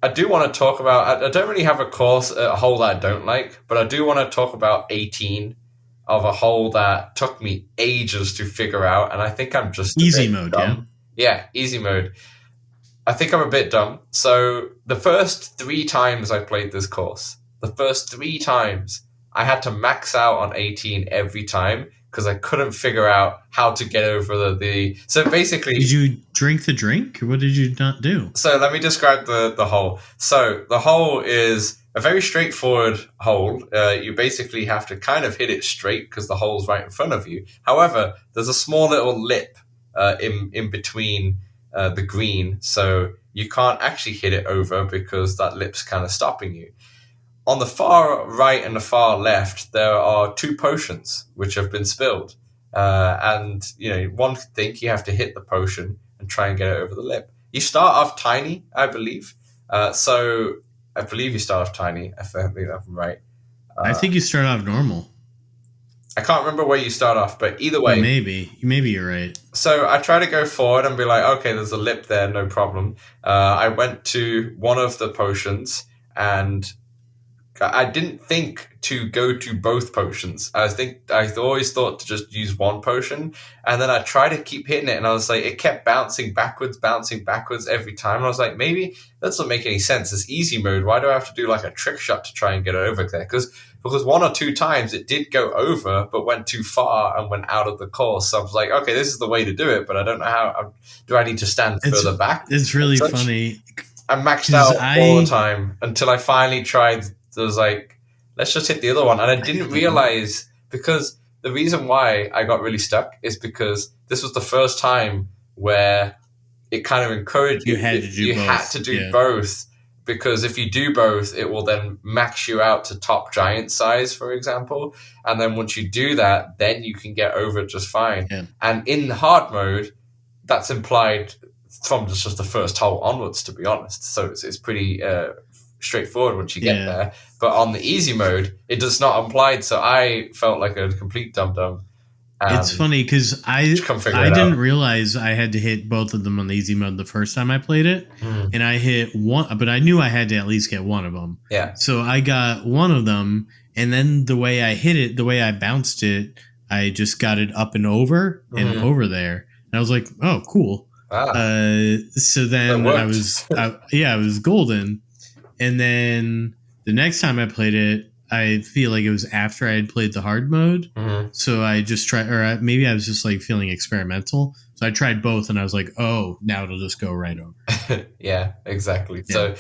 I do want to talk about, I don't really have a hole that I don't like, but I do want to talk about 18 of a hole that took me ages to figure out. And I think I'm just easy mode, dumb. Yeah, easy mode. I think I'm a bit dumb. So the first 3 times I played this course, I had to max out on 18 every time because I couldn't figure out how to get over the. So basically, did you drink the drink? What did you not do? So let me describe the hole. So the hole is a very straightforward hole. You basically have to kind of hit it straight because the hole's right in front of you. However, there's a small little lip in between the green, so you can't actually hit it over because that lip's kind of stopping you. On the far right and the far left, there are 2 potions which have been spilled. And, one could think you have to hit the potion and try and get it over the lip. You start off tiny, I believe. So I believe you start off tiny, if I'm right. I think you start off normal. I can't remember where you start off, but either way. Maybe you're right. So I try to go forward and be like, okay, there's a lip there, no problem. I went to one of the potions and I didn't think to go to both potions. I always thought to just use one potion, and then I tried to keep hitting it, and I was like, it kept bouncing backwards every time. And I was like, maybe that doesn't make any sense. It's easy mode. Why do I have to do like a trick shot to try and get it over there? Because one or two times it did go over, but went too far and went out of the course. So I was like, okay, this is the way to do it, but I don't know how. Do I need to stand further back? It's really funny. I maxed out all the time until I finally tried. I was like, let's just hit the other one. And I didn't realize, because the reason why I got really stuck is because this was the first time where it kind of encouraged you. You had to do both, because if you do both, it will then max you out to top giant size, for example. And then once you do that, then you can get over it just fine. Yeah. And in the hard mode, that's implied from just the first hole onwards, to be honest. So it's pretty straightforward once you get there. But on the easy mode, it does not imply. So I felt like a complete dum-dum. It's funny because I didn't realize I had to hit both of them on the easy mode the first time I played it. And I hit one, but I knew I had to at least get one of them. Yeah. So I got one of them, and then the way I hit it, the way I bounced it, I just got it up and over and over there. And I was like, oh, cool. So then I was golden. And then the next time I played it, I feel like it was after I had played the hard mode. So I just tried, or maybe I was just like feeling experimental. So I tried both, and I was like, oh, now it'll just go right over. Yeah, exactly. Yeah. So,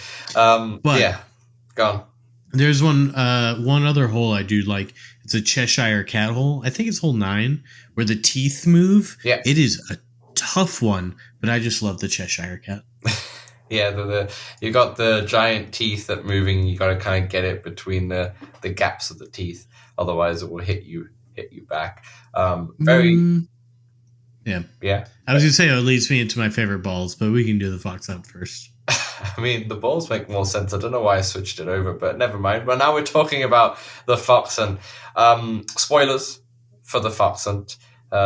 go on. There's one other hole I do like. It's a Cheshire Cat hole. I think it's hole 9, where the teeth move. Yeah. It is a tough one, but I just love the Cheshire Cat. Yeah, you got the giant teeth that moving. You got to kind of get it between the gaps of the teeth, otherwise it will hit you back. Yeah. I was gonna say it leads me into my favorite balls, but we can do the Foxhunt first. I mean, the balls make more sense. I don't know why I switched it over, but never mind. Well, now we're talking about the Foxhunt. Spoilers for the Foxhunt.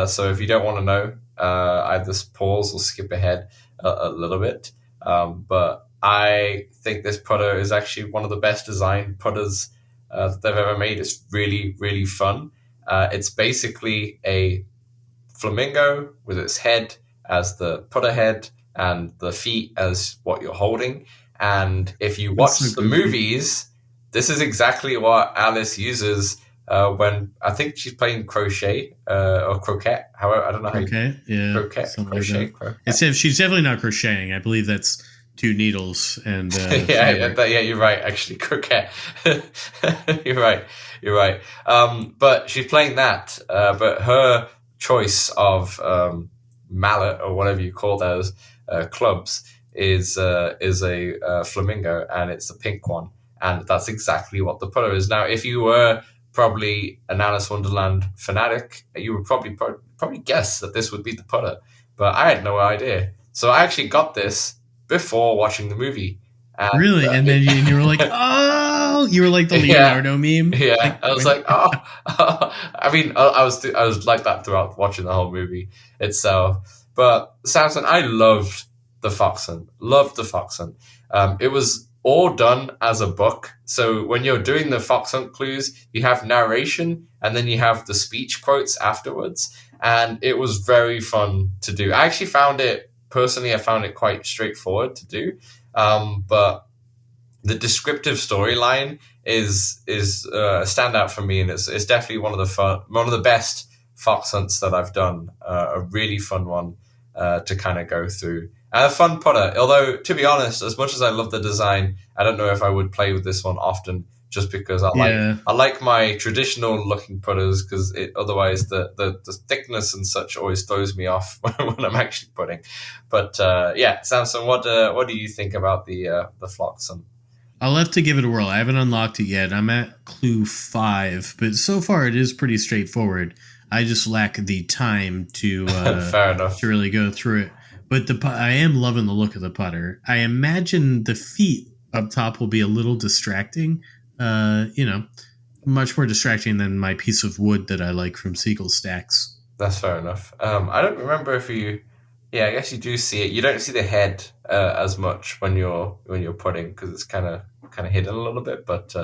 So if you don't want to know, either pause or skip ahead a little bit. But I think this putter is actually one of the best designed putters that they've ever made. It's really, really fun. It's basically a flamingo with its head as the putter head and the feet as what you're holding. And if you watch the movies, this is exactly what Alice uses when I think she's playing crochet or croquet. However, I don't know how crochet. She's definitely not crocheting. I believe that's 2 needles and you're right. Actually, croquet. You're right. But she's playing that. But her choice of mallet or whatever you call those clubs is a flamingo, and it's a pink one, and that's exactly what the putter is. Now, if you were probably an Alice Wonderland fanatic, you would probably guess that this would be the putter, but I had no idea. So I actually got this before watching the movie. And, really? And then you were like, oh, you were like the Leonardo meme. Yeah, like, I was like, oh. I mean, I was like that throughout watching the whole movie itself. But Samson, I loved the Foxhunt. It was all done as a book. So when you're doing the Foxhunt clues, you have narration and then you have the speech quotes afterwards. And it was very fun to do. I actually found it quite straightforward to do. But the descriptive storyline is a standout for me, and it's definitely one of the best Foxhunts that I've done. A really fun one to kind of go through. And a fun putter. Although, to be honest, as much as I love the design, I don't know if I would play with this one often, just because I like my traditional looking putters, because otherwise the thickness and such always throws me off when I'm actually putting. But Samson, what do you think about the Foxhunt? I'll have to give it a whirl. I haven't unlocked it yet. I'm at clue 5, but so far it is pretty straightforward. I just lack the time to fair enough to really go through it. But I am loving the look of the putter. I imagine the feet up top will be a little distracting. Much more distracting than my piece of wood that I like from Seagull Stacks. That's fair enough. I don't remember if you... Yeah, I guess you do see it. You don't see the head as much when you're putting, because it's kind of hidden a little bit. But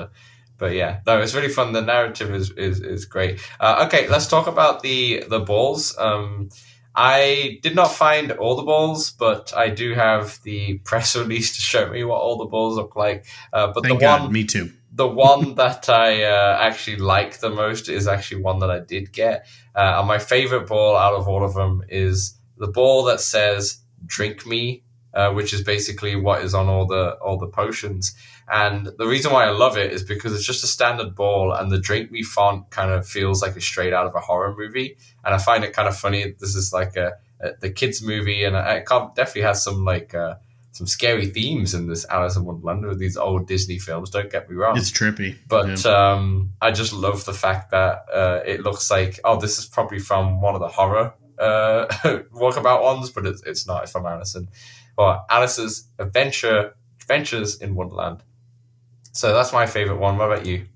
But yeah, no, it's really fun. The narrative is great. Okay, let's talk about the balls. I did not find all the balls, but I do have the press release to show me what all the balls look like. But Thank God, me too. The one that I actually like the most is actually one that I did get. And my favorite ball out of all of them is the ball that says "Drink Me," which is basically what is on all the potions. And the reason why I love it is because it's just a standard ball, and the "Drink Me" font kind of feels like it's straight out of a horror movie. And I find it kind of funny. This is like the kids movie, and it definitely has some some scary themes in this Alice in Wonderland with these old Disney films. Don't get me wrong, it's trippy, but I just love the fact that it looks like this is probably from one of the horror Walkabout ones, but it's not. It's from Alice's Adventures in Wonderland. So that's my favorite one. What about you?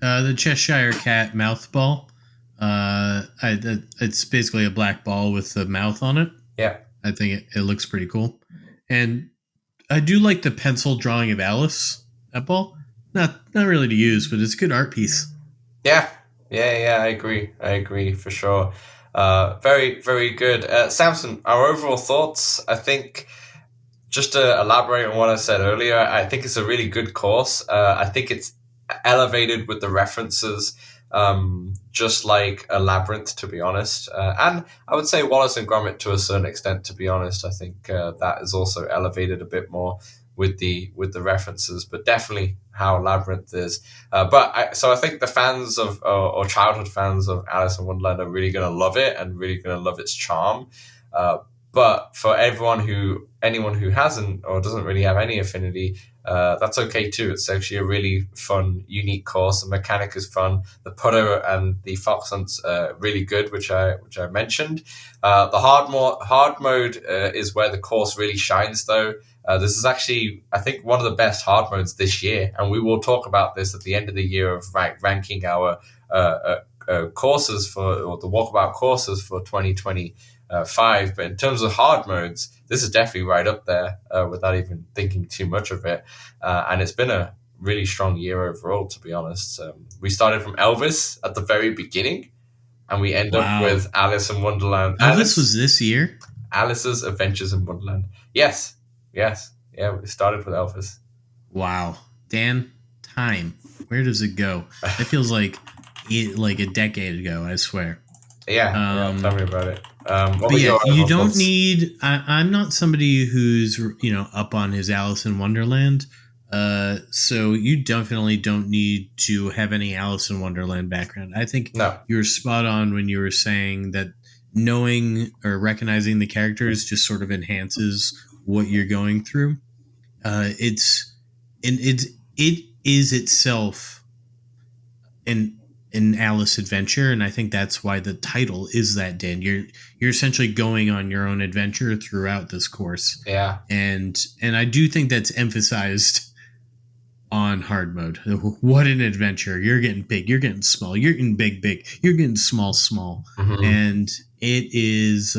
The Cheshire Cat mouth ball. It's basically a black ball with a mouth on it. Yeah, I think it looks pretty cool, and I do like the pencil drawing of Alice. That ball, not really to use, but it's a good art piece. Yeah. I agree for sure. Very, very good. Samson, our overall thoughts. I think, just to elaborate on what I said earlier, I think it's a really good course. I think it's elevated with the references, just like a Labyrinth, to be honest. And I would say Wallace and Gromit to a certain extent, to be honest. I think that is also elevated a bit more with the references, but definitely how Labyrinth is. So I think the fans of or childhood fans of Alice in Wonderland are really going to love it and really going to love its charm. But for anyone who hasn't or doesn't really have any affinity, that's okay too. It's actually a really fun, unique course. The mechanic is fun. The putter and the Foxhunt's really good, which I mentioned. The hard mode is where the course really shines, though. This is actually, I think, one of the best hard modes this year, and we will talk about this at the end of the year of ranking our courses or the Walkabout courses for 2025. But in terms of hard modes, this is definitely right up there without even thinking too much of it. And it's been a really strong year overall, to be honest. We started from Elvis at the very beginning, and we end up with Alice in Wonderland. Elvis was this year? Alice's Adventures in Wonderland. Yes. Yeah, we started with Elvis. Wow. Dan, time. Where does it go? It feels like a decade ago, I swear. Yeah, tell me about it. But yeah, you don't need... I'm not somebody who's, up on his Alice in Wonderland. So you definitely don't need to have any Alice in Wonderland background. I think you were spot on when you were saying that knowing or recognizing the characters just sort of enhances what you're going through. It is itself an Alice adventure, and I think that's why the title is that, Dan. You're essentially going on your own adventure throughout this course. Yeah. And I do think that's emphasized on hard mode. What an adventure. You're getting big, you're getting small, you're getting big, you're getting small. Mm-hmm. And it is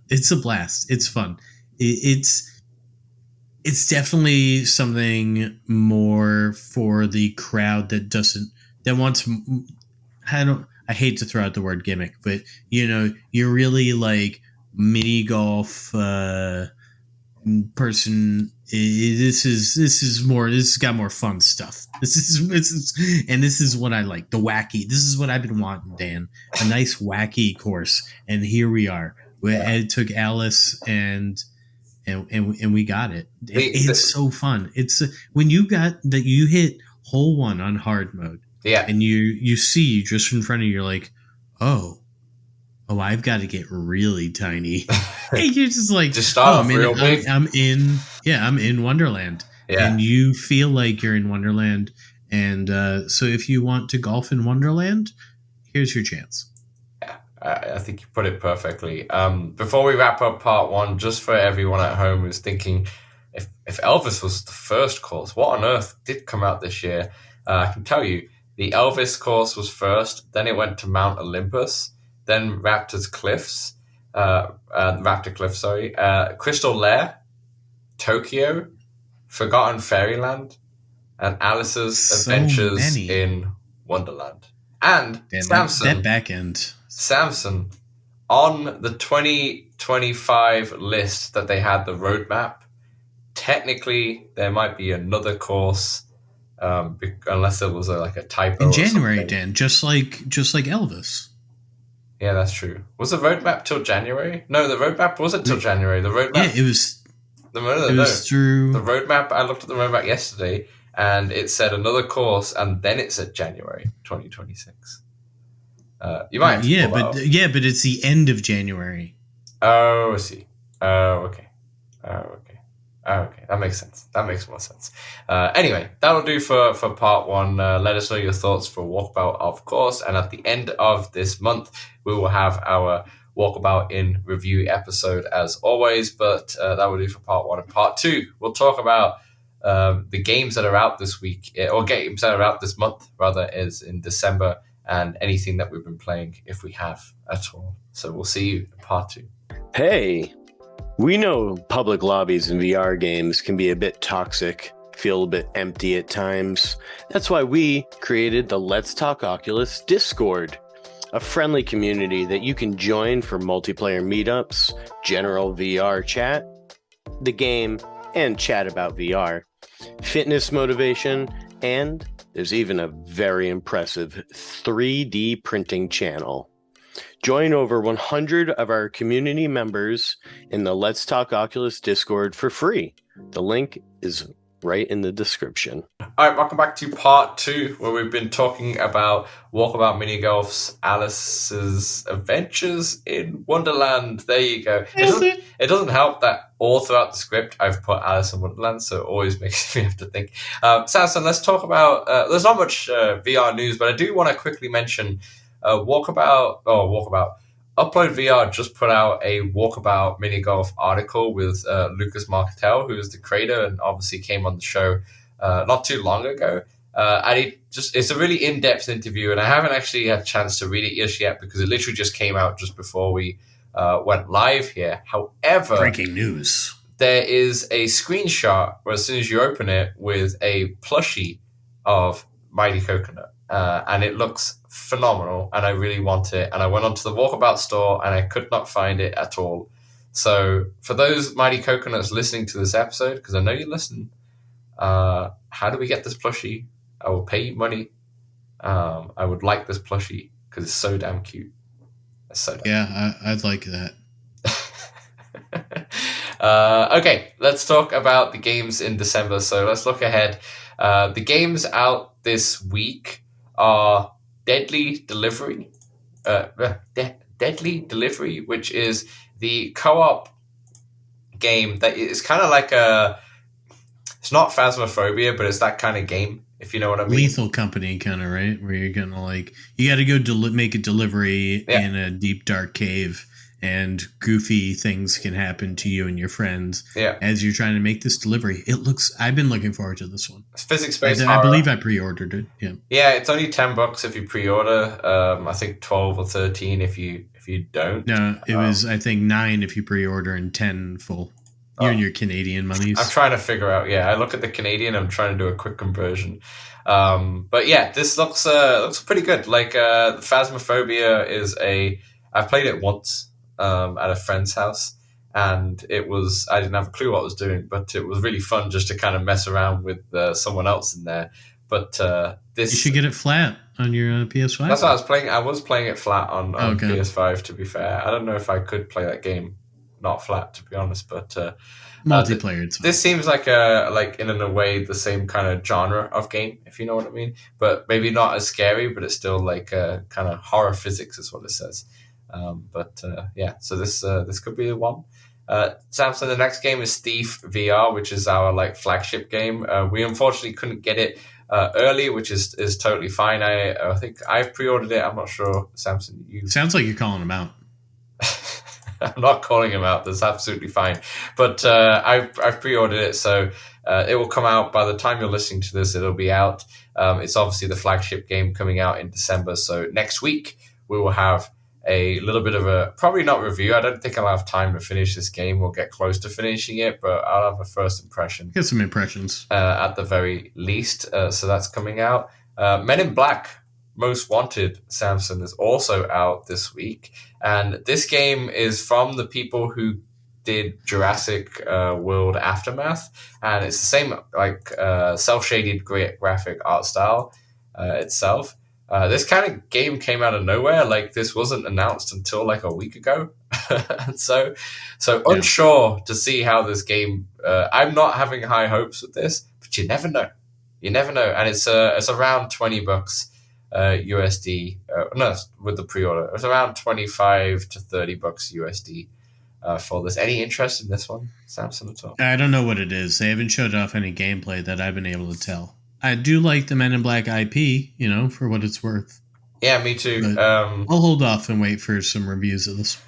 it's a blast. It's fun. It's definitely something more for the crowd that wants. I hate to throw out the word gimmick, but you're really like mini golf person. This has got more fun stuff. This is what I like. The wacky. This is what I've been wanting, Dan. A nice wacky course, and here we are. It took Alice and we got it. It's so fun. It's when you got that, you hit hole 1 on hard mode. Yeah. And you see just in front of you, you're like, oh, I've got to get really tiny. And you're just like, just start off real big. I'm in Wonderland. Yeah. And you feel like you're in Wonderland. And so if you want to golf in Wonderland, here's your chance. I think you put it perfectly. Before we wrap up part 1, just for everyone at home who's thinking, if Elvis was the first course, what on earth did come out this year? I can tell you, the Elvis course was first, then it went to Mount Olympus, then Raptor Cliffs, Crystal Lair, Tokyo, Forgotten Fairyland, and Alice's So Adventures many. in Wonderland. And Damn, Samson, that back end. Samson, on the 2025 list that they had, the roadmap, technically there might be another course, unless it was like a typo In or January, something. Dan, just like Elvis. Yeah, that's true. Was the roadmap till January? No, the roadmap wasn't till January. The roadmap... Yeah, it was through... The roadmap, I looked at the roadmap yesterday, and it said another course, and then it said January 2026. You might have to pull that up. But it's the end of January. Oh, I see. Oh, okay. That makes sense. That makes more sense. Anyway, that'll do for part one. Let us know your thoughts for Walkabout, of course. And at the end of this month, we will have our Walkabout in review episode as always. But that will do for part one. And part two, we'll talk about the games that are out this week, or games that are out this month, rather, is in December, and anything that we've been playing, if we have at all. So we'll see you in part two. Hey, we know public lobbies in VR games can be a bit toxic, feel a bit empty at times. That's why we created the Let's Talk Oculus Discord, a friendly community that you can join for multiplayer meetups, general VR chat, the game, and chat about VR, fitness motivation, and there's even a very impressive 3D printing channel. Join over 100 of our community members in the Let's Talk Oculus Discord for free. The link is right in the description. All right, welcome back to part two, where we've been talking about Walkabout Mini Golf's Alice's Adventures in Wonderland. There you go. It doesn't help that all throughout the script I've put Alice in Wonderland, so it always makes me have to think. Samson, let's talk about... there's not much VR news, but I do want to quickly mention Walkabout. Upload VR just put out a Walkabout Mini Golf article with Lucas Marketel, who is the creator and obviously came on the show not too long ago. And it's a really in-depth interview, and I haven't actually had a chance to read it just yet because it literally just came out just before we went live here. However, breaking news. There is a screenshot where as soon as you open it with a plushie of Mighty Coconut. And it looks phenomenal, and I really want it. And I went onto the Walkabout store, and I could not find it at all. So for those Mighty Coconuts listening to this episode, because I know you listen, how do we get this plushie? I will pay you money. I would like this plushie because it's so damn cute. It's so damn I'd like that. Okay, let's talk about the games in December. So let's look ahead. The games out this week are Deadly Delivery, which is the co-op game that is kind of like it's not Phasmophobia, but it's that kind of game, if you know what I mean. Lethal Company kind of, right? Where you're going to you got to go make a delivery in a deep, dark cave, and goofy things can happen to you and your friends as you're trying to make this delivery. I've been looking forward to this one. It's physics-based I believe I pre-ordered it. Yeah, it's only $10 if you pre-order. I think 12 or 13 if you don't. No, it was I think 9 if you pre-order and 10 full. You and your Canadian monies. I'm trying to figure out. Yeah, I look at the Canadian. I'm trying to do a quick conversion. But yeah, this looks pretty good. Phasmophobia is I've played it once. At a friend's house, and I didn't have a clue what I was doing, but it was really fun just to kind of mess around with someone else in there. But you should get it flat on your PS5. That's what I was playing. I was playing it flat on PS5. To be fair, I don't know if I could play that game not flat, to be honest. But multiplayer. This seems like in a way the same kind of genre of game, if you know what I mean. But maybe not as scary, but it's still like kind of horror physics is what it says. So this could be the one. Samson, the next game is Thief VR, which is our flagship game. We unfortunately couldn't get it early, which is totally fine. I think I've pre-ordered it. I'm not sure, Samson. Sounds like you're calling him out. I'm not calling him out. That's absolutely fine. But I've pre-ordered it, so it will come out by the time you're listening to this. It'll be out. It's obviously the flagship game coming out in December. So next week we will have a little bit of a, probably not review. I don't think I'll have time to finish this game or get close to finishing it, but I'll have a first impression. Get some impressions. At the very least. So that's coming out. Men in Black, Most Wanted, Samson, is also out this week. And this game is from the people who did Jurassic World Aftermath. And it's the same like cel-shaded graphic art style itself. This kind of game came out of nowhere. Like, this wasn't announced until like a week ago. so unsure to see how this game, I'm not having high hopes with this, but you never know. You never know. And it's around $20 USD. No, with the pre-order. It's around $25 to $30 USD for this. Any interest in this one, Samson, at all? I don't know what it is. They haven't showed off any gameplay that I've been able to tell. I do like the Men in Black IP, for what it's worth. Yeah, me too. But I'll hold off and wait for some reviews of this.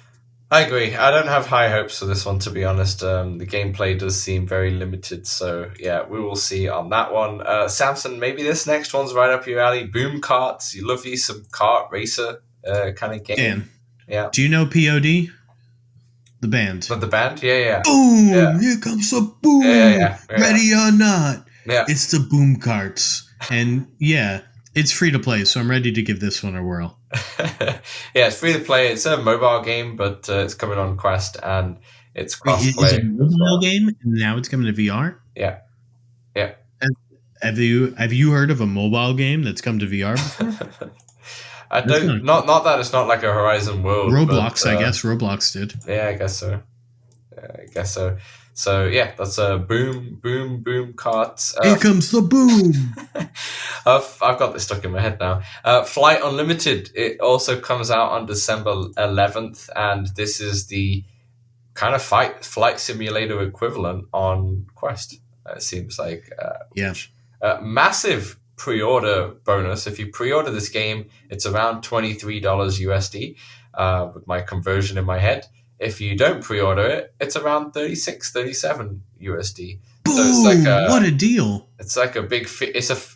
I agree. I don't have high hopes for this one, to be honest. The gameplay does seem very limited, so yeah, we will see on that one. Samson, maybe this next one's right up your alley. Boom Carts. You love you some kart racer kind of game. Dan, yeah. Do you know POD? The band. The band? Yeah. Boom! Yeah. Here comes the boom! Yeah. Ready or not? Yeah. It's the Boom Carts. And yeah, it's free to play, so I'm ready to give this one a whirl. Yeah, it's free to play. It's a mobile game, but it's coming on Quest and it's cross-play. Is it a mobile game and now it's coming to VR? Yeah. Have you heard of a mobile game that's come to VR before? I don't. Not that it's not like a Horizon World. Roblox, but, I guess. Roblox did. Yeah, I guess so. So yeah, that's a boom carts. Here comes the boom. I've got this stuck in my head now. Flight Unlimited. It also comes out on December 11th, and this is the kind of flight simulator equivalent on Quest. It seems like. Yeah. Massive pre-order bonus. If you pre-order this game, it's around $23 USD with my conversion in my head. If you don't pre-order it, it's around $37 USD. Boom! So it's like what a deal! It's like a big.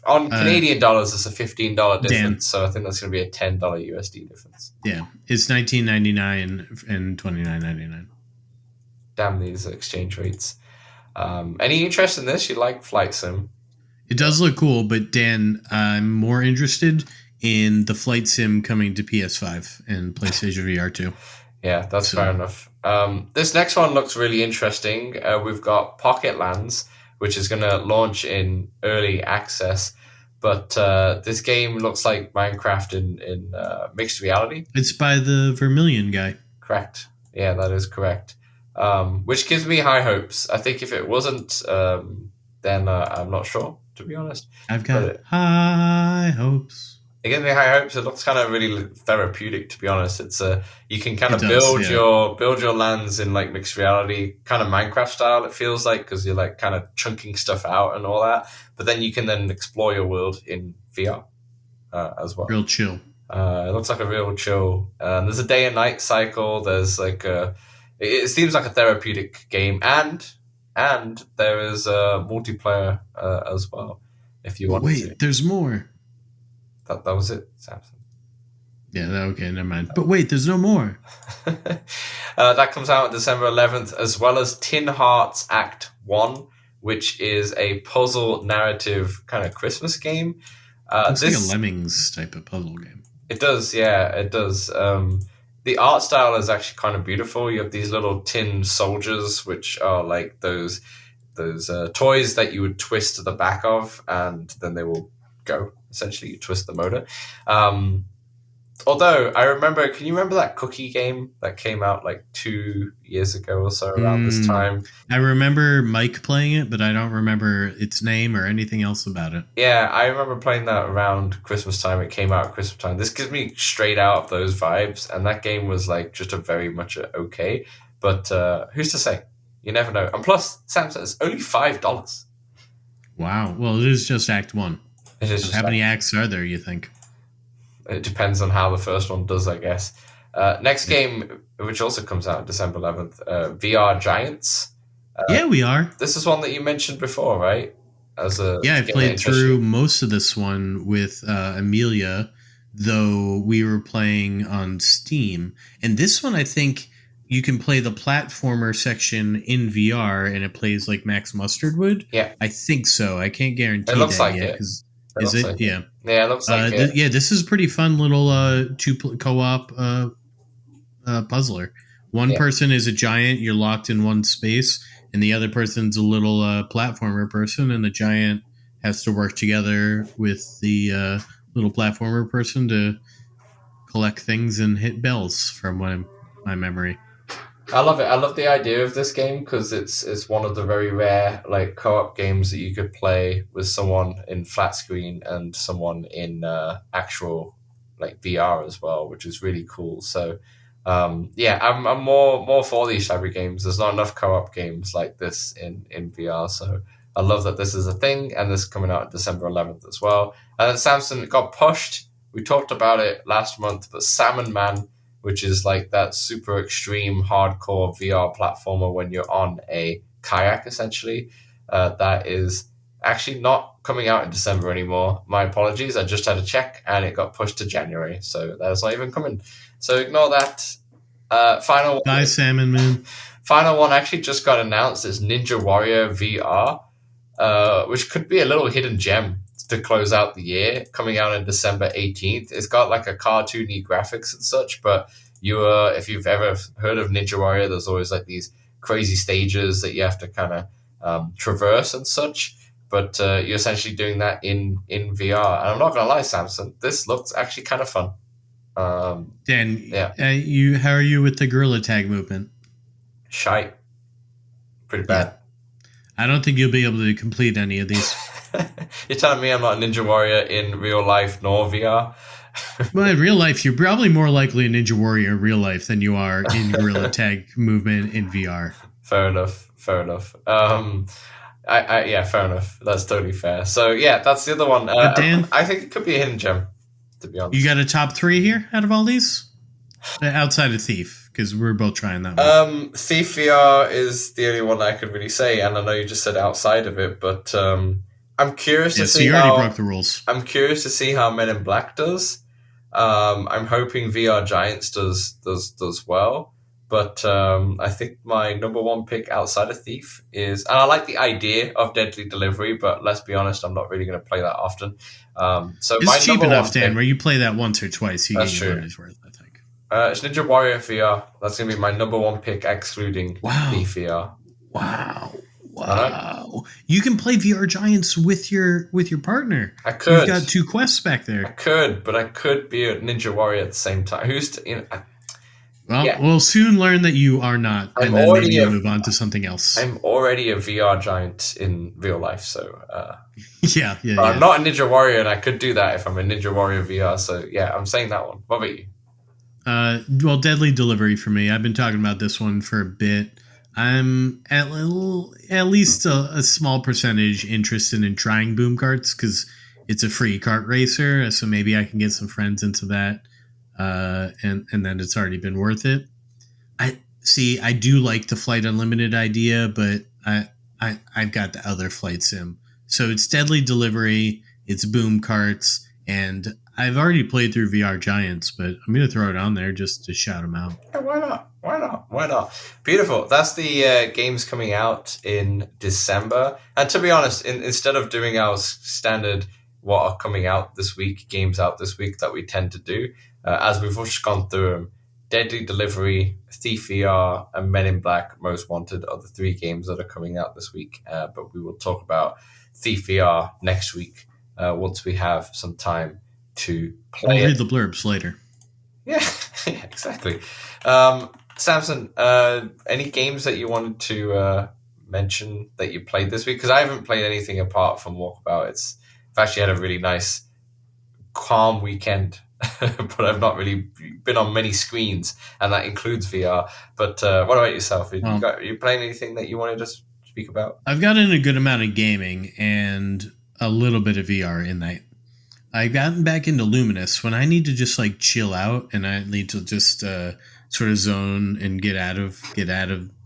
On Canadian dollars, it's a $15 difference. Damn. So I think that's going to be a $10 USD difference. Yeah, it's $19.99 and $29.99. Damn these exchange rates. Any interest in this? You like Flight Sim? It does look cool, but Dan, I'm more interested in the Flight Sim coming to PS5 and PlayStation VR 2. Yeah, that's fair enough. This next one looks really interesting. We've got Pocket Lands, which is going to launch in early access. But this game looks like Minecraft in mixed reality. It's by the Vermilion guy. Correct. Yeah, that is correct. Which gives me high hopes. I think if it wasn't, then I'm not sure, to be honest. I've got high hopes. It gives me high hopes. It looks kind of really therapeutic, to be honest. It's you can kind of build your lands in like mixed reality, kind of Minecraft style. It feels like, because you're like kind of chunking stuff out and all that. But then you can then explore your world in VR as well. Real chill. It looks like a real chill. There's a day and night cycle. There's like it seems like a therapeutic game, and there is a multiplayer as well. If you want to. Wait, there's more. That was it, Samson. Yeah, okay, never mind. But wait, there's no more. That comes out on December 11th, as well as Tin Hearts Act 1, which is a puzzle narrative kind of Christmas game. It's like a Lemmings type of puzzle game. It does, yeah, it does. The art style is actually kind of beautiful. You have these little tin soldiers, which are like those toys that you would twist to the back of, and then they will go. Essentially, you twist the motor. Although I remember, can you remember that cookie game that came out like 2 years ago or so around this time? I remember Mike playing it, but I don't remember its name or anything else about it. Yeah, I remember playing that around Christmas time. It came out at Christmas time. This gives me straight out of those vibes, and that game was like just a very much okay. But who's to say? You never know. And plus, Samson, it's only $5. Wow. Well, it is just Act 1. It is. How many acts are there, you think? It depends on how the first one does, I guess. Next game, which also comes out December 11th, VR Giants. Yeah, we are. This is one that you mentioned before, right? I played through most of this one with Amelia, though we were playing on Steam. And this one, I think you can play the platformer section in VR and it plays like Max Mustard would. Yeah. I think so. I can't guarantee It looks that like yet. it. Is looks it? like Yeah. Yeah, it looks like it. Yeah, this is a pretty fun little co-op puzzler. One person is a giant. You're locked in one space, and the other person's a little platformer person, and the giant has to work together with the little platformer person to collect things and hit bells, from my memory. I love it. I love the idea of this game because it's one of the very rare like co-op games that you could play with someone in flat screen and someone in actual like VR as well, which is really cool. So yeah, I'm more for these type of games. There's not enough co-op games like this in VR, so I love that this is a thing, and this is coming out December 11th as well. And then Samson got pushed. We talked about it last month, but Salmon Man, which is like that super extreme hardcore VR platformer when you're on a kayak, essentially. That is actually not coming out in December anymore. My apologies. I just had to check, and it got pushed to January, so that's not even coming. So ignore that. Final one. Bye, Salmon Man. Final one actually just got announced is Ninja Warrior VR, which could be a little hidden gem to close out the year, coming out on December 18th. It's got like a cartoony graphics and such, but if you've ever heard of Ninja Warrior, there's always like these crazy stages that you have to kind of traverse and such. But you're essentially doing that in VR. And I'm not gonna lie, Samson, this looks actually kind of fun. Dan, yeah. How are you with the gorilla tag movement? Shite. Pretty bad. I don't think you'll be able to complete any of these. You're telling me I'm not a Ninja Warrior in real life nor VR? Well, in real life, you're probably more likely a Ninja Warrior in real life than you are in gorilla tag movement in VR. Fair enough. Yeah, fair enough. That's totally fair. So yeah, that's the other one. But Dan, I think it could be a hidden gem, to be honest. You got a top 3 here out of all these? Outside of Thief, because we're both trying that one. Thief VR is the only one I could really say, and I know you just said outside of it, but I'm curious to see so you already broke the rules. I'm curious to see how Men in Black does. I'm hoping VR Giants does well, but I think my number one pick outside of Thief is, and I like the idea of Deadly Delivery, but let's be honest, I'm not really going to play that often. So it's cheap enough, Dan, where you play that once or twice, you get your money's worth, I think. It's Ninja Warrior VR. That's going to be my number one pick, excluding Thief VR. Wow. You can play VR Giants with your partner. I could. You've got 2 quests back there. I could, but I could be a Ninja Warrior at the same time. We'll soon learn that you are not, and then maybe you'll move on to something else. I'm already a VR Giant in real life, so yeah. I'm not a Ninja Warrior, and I could do that if I'm a Ninja Warrior VR. So yeah, I'm saying that one. What about you? Well, Deadly Delivery for me. I've been talking about this one for a bit. I'm at least a small percentage interested in trying boom carts because it's a free kart racer, so maybe I can get some friends into that, and then it's already been worth it. I do like the Flight Unlimited idea, but I've got the other flight sim. So it's Deadly Delivery, it's boom carts, and I've already played through VR Giants, but I'm going to throw it on there just to shout them out. Yeah, why not? Beautiful. That's the games coming out in December. And to be honest, instead of doing our standard what are coming out this week, games out this week that we tend to do, as we've just gone through them, Deadly Delivery, Thief VR, and Men in Black Most Wanted are the 3 games that are coming out this week. But we will talk about Thief VR next week once we have some time to play I'll read the blurbs later. Yeah, exactly. Samson, any games that you wanted to mention that you played this week? Because I haven't played anything apart from Walkabout. I've actually had a really nice, calm weekend, but I've not really been on many screens, and that includes VR. But what about yourself? Are you playing anything that you wanted to speak about? I've gotten a good amount of gaming and a little bit of VR in that. I've gotten back into Luminous when I need to just like chill out and I need to just sort of zone and get out of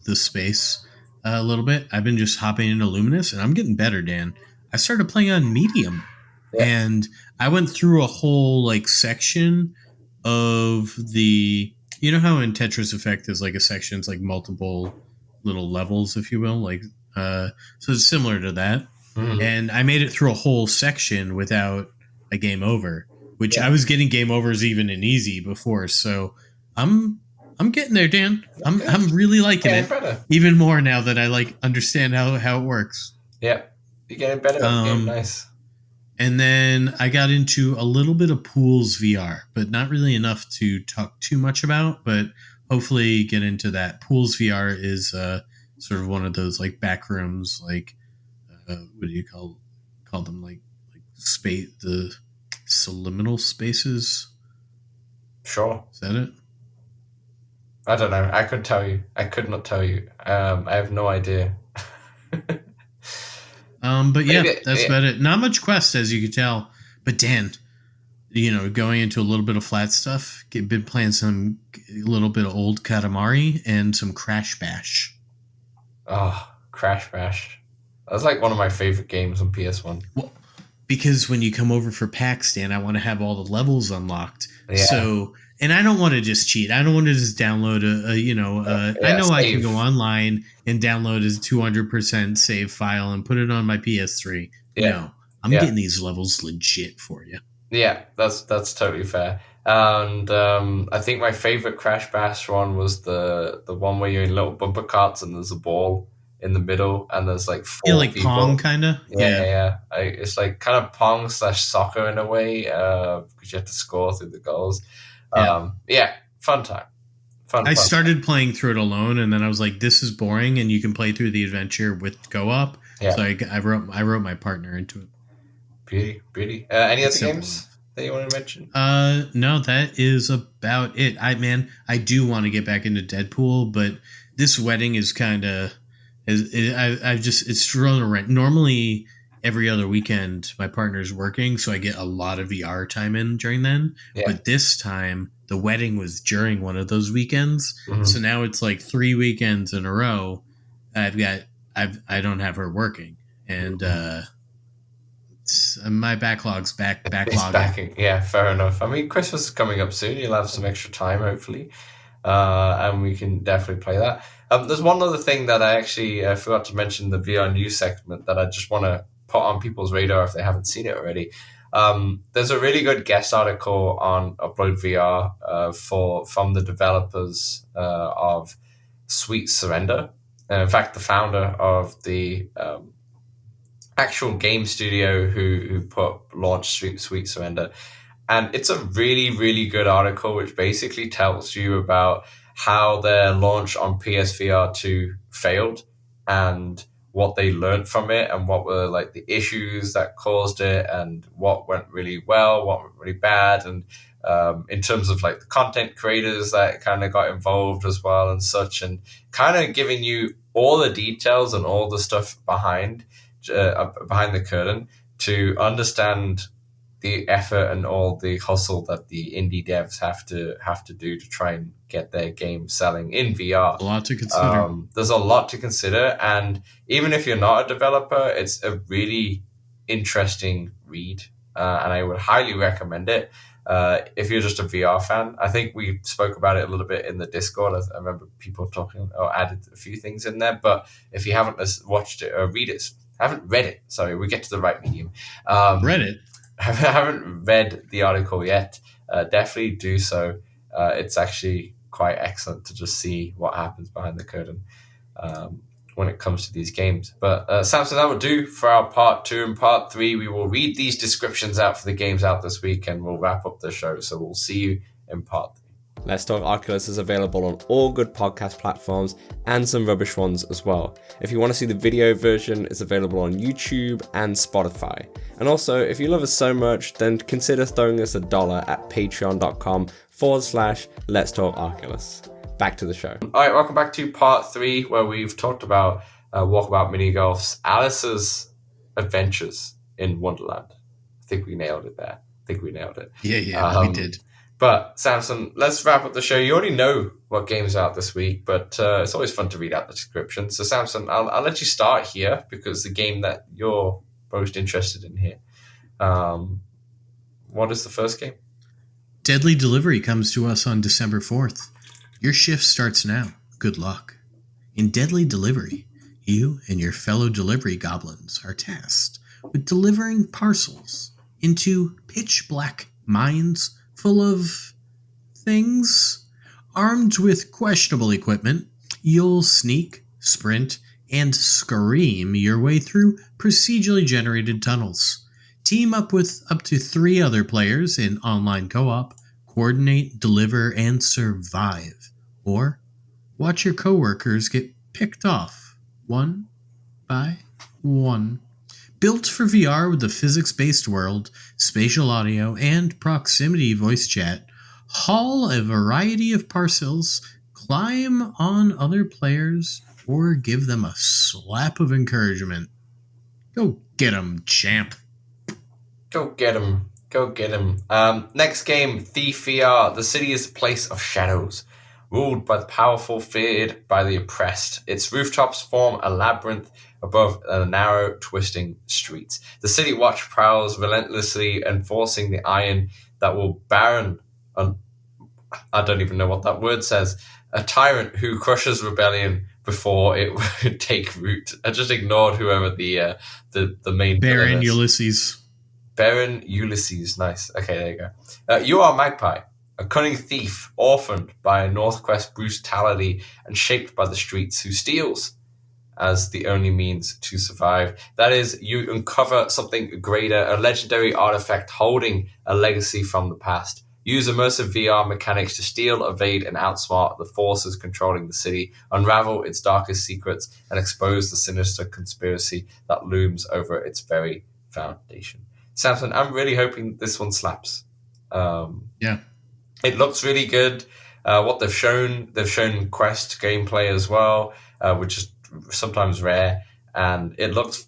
the space a little bit. I've been just hopping into Luminous and I'm getting better, Dan. I started playing on Medium. Yeah. And I went through a whole like section of the, you know how in Tetris Effect there's like a section, it's like multiple little levels, if you will, like so it's similar to that. Mhm. And I made it through a whole section without a game over, which Yeah. I was getting game overs even in easy before. So I'm getting there, Dan. I'm really liking Getting it better. even more now that I like understand how it works. Yeah, you're getting better at the game. Nice. And then I got into a little bit of Pools VR, but not really enough to talk too much about, but hopefully get into that. Pools VR is sort of one of those like back rooms, like what do you call them? Like space, the subliminal spaces. Sure. Is that it? I don't know. I could tell you. I could not tell you. I have no idea. But yeah, Maybe, that's about it. Not much quest, as you can tell. But Dan, you know, going into a little bit of flat stuff, been playing some little bit of old Katamari and some Crash Bash. Oh, Crash Bash. That's like one of my favorite games on PS1. Well, because when you come over for PAX, Dan, I want to have all the levels unlocked. Yeah. So, and I don't want to just cheat. I don't want to just download I know I can go online and download a 200% save file and put it on my PS3. Yeah. No, I'm getting these levels legit for you. Yeah, that's totally fair. And I think my favorite Crash Bash one was the one where you're in little bumper carts and there's a ball in the middle and there's like four like people. Pong kind of. Yeah. It's like kind of Pong / soccer in a way because you have to score through the goals. Fun time. Fun. I started playing through it alone, and then I was like, "This is boring," and you can play through the adventure with co-op. Yeah. So I wrote my partner into it. Beauty. Any other games that you want to mention? No, that is about it. I do want to get back into Deadpool, but this wedding is kind of, it's thrown around. Normally, every other weekend, my partner's working, so I get a lot of VR time in during then. Yeah. But this time, the wedding was during one of those weekends, so now it's like 3 weekends in a row. I don't have her working, and my backlog's backlogging. Yeah, fair enough. I mean, Christmas is coming up soon. You'll have some extra time, hopefully, and we can definitely play that. There's one other thing that I actually forgot to mention in the VR news segment that I just want to put on people's radar if they haven't seen it already. There's a really good guest article on Upload VR from the developers of Sweet Surrender. In fact, the founder of the actual game studio who launched Sweet Surrender. And it's a really, really good article which basically tells you about how their launch on PSVR 2 failed and what they learned from it and what were like the issues that caused it and what went really well, what went really bad, and in terms of like the content creators that kind of got involved as well and such, and kind of giving you all the details and all the stuff behind the curtain to understand the effort and all the hustle that the indie devs have to do to try and get their game selling in VR. A lot to consider. There's a lot to consider, and even if you're not a developer, it's a really interesting read, and I would highly recommend it. If you're just a VR fan, I think we spoke about it a little bit in the Discord. I remember people talking or added a few things in there, but if you haven't watched it or haven't read it, sorry, we get to the right medium. Read it. I haven't read the article yet. Definitely do so. It's actually quite excellent to just see what happens behind the curtain when it comes to these games. But Samson, that will do for our part 2 and part 3. We will read these descriptions out for the games out this week and we'll wrap up the show. So we'll see you in part 3. Let's Talk Oculus is available on all good podcast platforms and some rubbish ones as well. If you want to see the video version, it's available on YouTube and Spotify. And also, if you love us so much, then consider throwing us $1 at patreon.com/Let's Talk Oculus. Back to the show. All right, welcome back to part 3, where we've talked about Walkabout Mini Golf's Alice's adventures in Wonderland. I think we nailed it there. Yeah, we did. But Samson, let's wrap up the show. You already know what games are out this week, but it's always fun to read out the description. So Samson, I'll let you start here because the game that you're most interested in here. What is the first game? Deadly Delivery comes to us on December 4th. Your shift starts now. Good luck. In Deadly Delivery, you and your fellow delivery goblins are tasked with delivering parcels into pitch black mines full of things. Armed with questionable equipment, you'll sneak, sprint, and scream your way through procedurally generated tunnels. Team up with up to 3 other players in online co-op, coordinate, deliver, and survive. Or watch your coworkers get picked off one by one. Built for VR with a physics-based world, spatial audio, and proximity voice chat, haul a variety of parcels, climb on other players, or give them a slap of encouragement. Go get 'em, champ. Go get him. Go get him. Next game, Thief VR. The city is a place of shadows, ruled by the powerful, feared by the oppressed. Its rooftops form a labyrinth above a narrow, twisting streets. The city watch prowls relentlessly, enforcing the iron that will baron. I don't even know what that word says. A tyrant who crushes rebellion before it would take root. I just ignored whoever the main Baron Ulysses. Baron Ulysses. Nice. Okay, there you go. You are Magpie, a cunning thief, orphaned by a Northwest brutality and shaped by the streets, who steals as the only means to survive. That is, you uncover something greater, a legendary artifact holding a legacy from the past. Use immersive VR mechanics to steal, evade, and outsmart the forces controlling the city, unravel its darkest secrets, and expose the sinister conspiracy that looms over its very foundation. Samson, I'm really hoping this one slaps. Yeah. It looks really good. What they've shown quest gameplay as well, which is sometimes rare, and it looks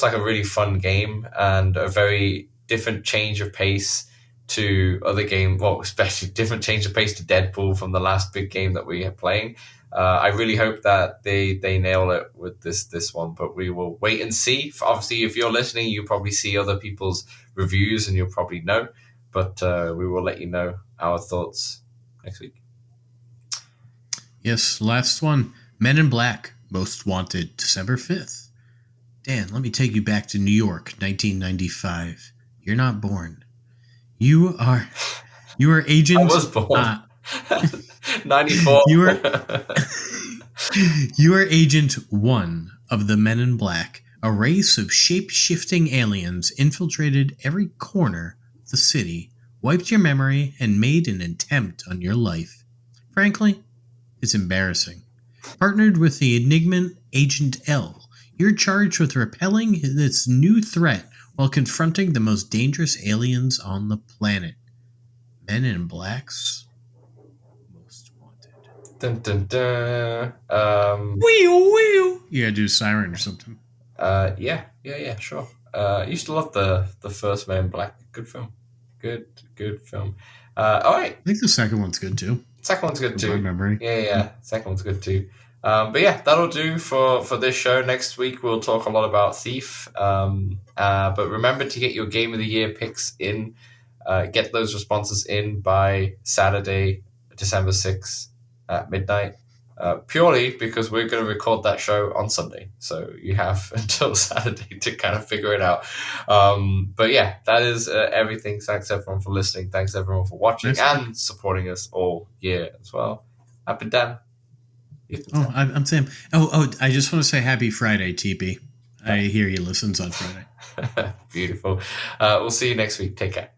like a really fun game and a very different change of pace to other games. Well, especially different change of pace to Deadpool from the last big game that we are playing. I really hope that they nail it with this one, but we will wait and see. Obviously, if you're listening, you probably see other people's reviews and you'll probably know, but we will let you know our thoughts next week. Yes, last one. Men in Black, Most Wanted, December 5th. Dan, let me take you back to New York, 1995. You're not born. You are Agent... I was born. 94. You are Agent 1 of the Men in Black, a race of shape-shifting aliens infiltrated every corner of the city, wiped your memory, and made an attempt on your life. Frankly, it's embarrassing. Partnered with the enigmatic Agent L, you're charged with repelling this new threat while confronting the most dangerous aliens on the planet. Men in Black's Most Wanted. Dun, dun, dun. Wheel. You gotta do Siren or something. Yeah, sure. I used to love the first Men in Black. Good film. Good film. All right. I think the second one's good too. Second one's good too. My memory. Yeah. Second one's good too. But yeah, that'll do for this show. Next week we'll talk a lot about Thief. But remember to get your Game of the Year picks in. Get those responses in by Saturday, December 6th at midnight. Purely because we're going to record that show on Sunday. So you have until Saturday to kind of figure it out. But yeah, that is everything. Thanks everyone for listening. Thanks everyone for watching and supporting us all year as well. I've been Dan. Oh, I'm Sam. Oh, I just want to say happy Friday, TP. I hear he listens on Friday. Beautiful. We'll see you next week. Take care.